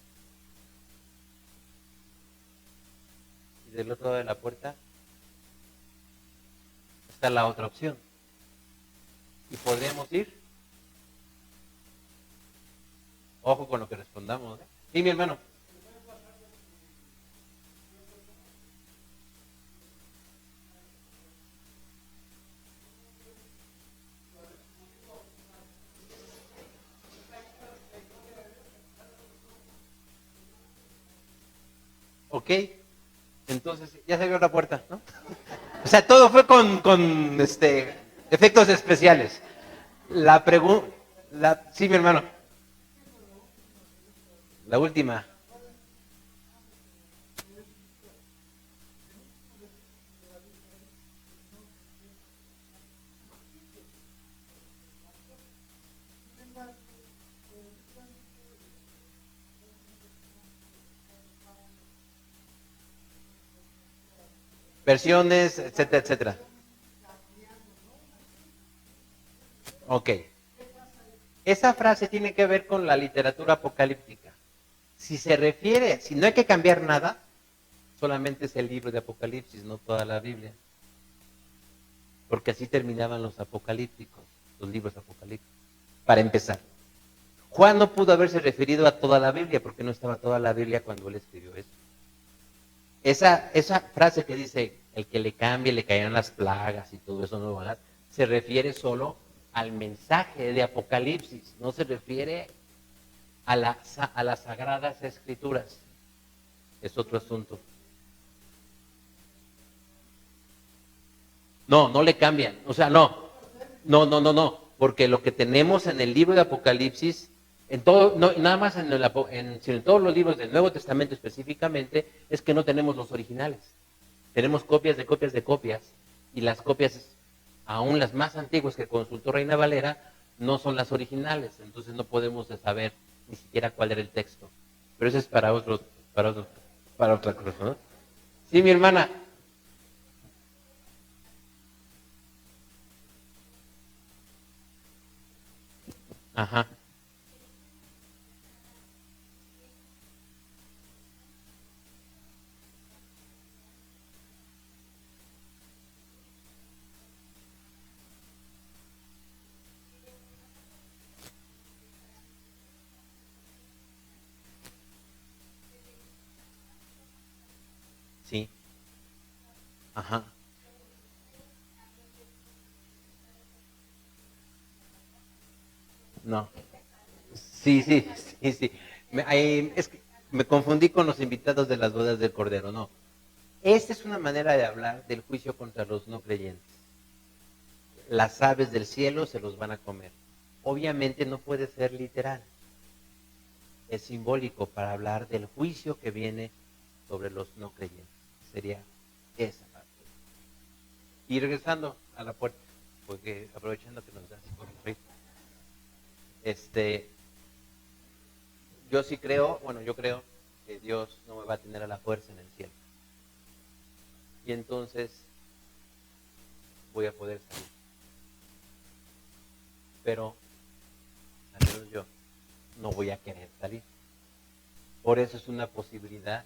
Speaker 3: Y del otro lado de la puerta está la otra opción. Y podríamos ir. Ojo con lo que respondamos, ¿eh? Sí, mi hermano. Ok. Entonces, ya se abrió la puerta, ¿no? O sea, todo fue con efectos especiales. La pregunta, sí, mi hermano. La última. Versiones, etcétera, etcétera. Ok. Esa frase tiene que ver con la literatura apocalíptica. Si se refiere, si no hay que cambiar nada, solamente es el libro de Apocalipsis, no toda la Biblia. Porque así terminaban los apocalípticos, los libros apocalípticos. Para empezar, Juan no pudo haberse referido a toda la Biblia porque no estaba toda la Biblia cuando él escribió eso. Esa frase que dice, el que le cambie, le caerán las plagas y todo eso, no, ¿verdad? Se refiere solo al mensaje de Apocalipsis, no se refiere a las sagradas escrituras. Es otro asunto. No, no le cambian. O sea, no. Porque lo que tenemos en el libro de Apocalipsis, en todo, no, nada más sino en todos los libros del Nuevo Testamento específicamente, es que no tenemos los originales. Tenemos copias de copias de copias. Y las copias, aún las más antiguas que consultó Reina Valera, no son las originales. Entonces no podemos saber ni siquiera cuál era el texto. Pero eso es para otra cosa, ¿no? Sí, mi hermana. Ajá. Sí. Ajá. No. Sí, sí, sí, sí. Es que me confundí con los invitados de las bodas del Cordero, no. Esta es una manera de hablar del juicio contra los no creyentes. Las aves del cielo se los van a comer. Obviamente no puede ser literal. Es simbólico para hablar del juicio que viene sobre los no creyentes. Sería esa parte. Y regresando a la puerta, porque aprovechando que nos das por el yo sí creo, bueno, yo creo que Dios no me va a tener a la fuerza en el cielo. Y entonces voy a poder salir. Pero, al menos yo, no voy a querer salir. Por eso es una posibilidad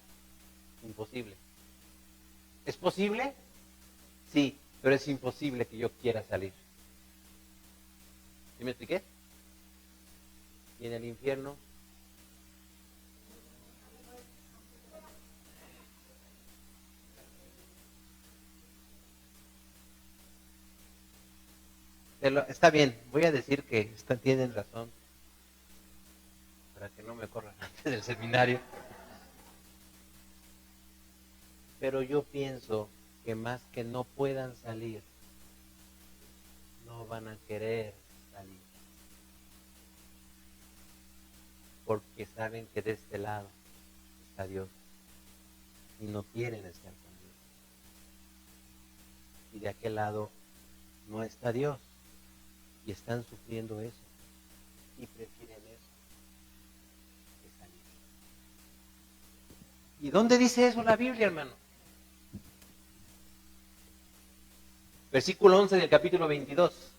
Speaker 3: imposible. ¿Es posible? Sí, pero es imposible que yo quiera salir. ¿Sí me expliqué? Y en el infierno, está bien, voy a decir que tienen razón, para que no me corran antes del seminario. Pero yo pienso que más que no puedan salir, no van a querer salir. Porque saben que de este lado está Dios. Y no quieren estar con Dios. Y de aquel lado no está Dios. Y están sufriendo eso. Y prefieren eso que salir. ¿Y dónde dice eso la Biblia, hermano? Versículo 11 del capítulo 22.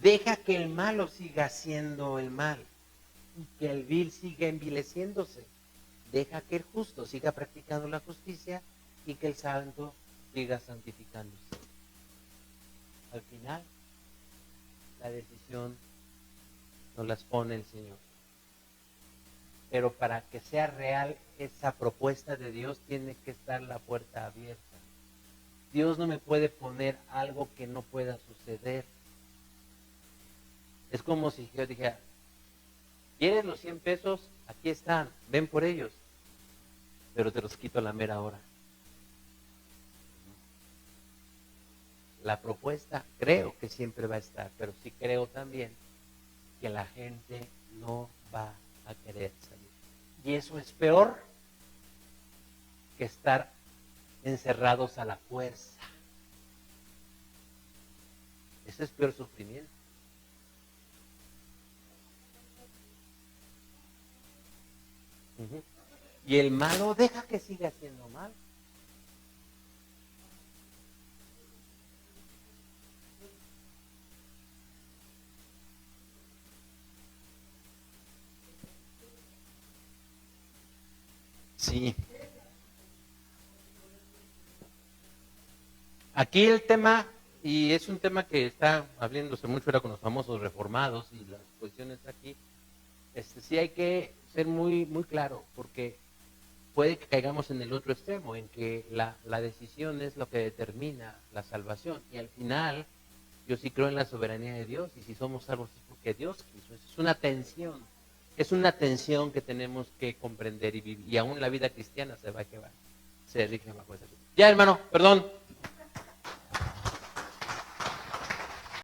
Speaker 3: Deja que el malo siga haciendo el mal y que el vil siga envileciéndose. Deja que el justo siga practicando la justicia y que el santo siga santificándose. Al final, la decisión nos las pone el Señor. Pero para que sea real esa propuesta de Dios, tiene que estar la puerta abierta. Dios no me puede poner algo que no pueda suceder. Es como si yo dijera, ¿quieres los 100 pesos? Aquí están, ven por ellos. Pero te los quito a la mera hora. La propuesta creo que siempre va a estar, pero sí creo también que la gente no va a querer salir. Y eso es peor que estar encerrados a la fuerza. Ese es peor sufrimiento. Uh-huh. Y el malo deja que siga haciendo mal. Sí. Aquí el tema, y es un tema que está habiéndose mucho ahora con los famosos reformados y las cuestiones aquí, sí hay que ser muy, muy claro, porque puede que caigamos en el otro extremo, en que la decisión es lo que determina la salvación. Y al final, yo sí creo en la soberanía de Dios, y si somos salvos es porque Dios quiso. Es una tensión. Es una tensión que tenemos que comprender y vivir. Y aún la vida cristiana se rige bajo esa. Ya, hermano, perdón.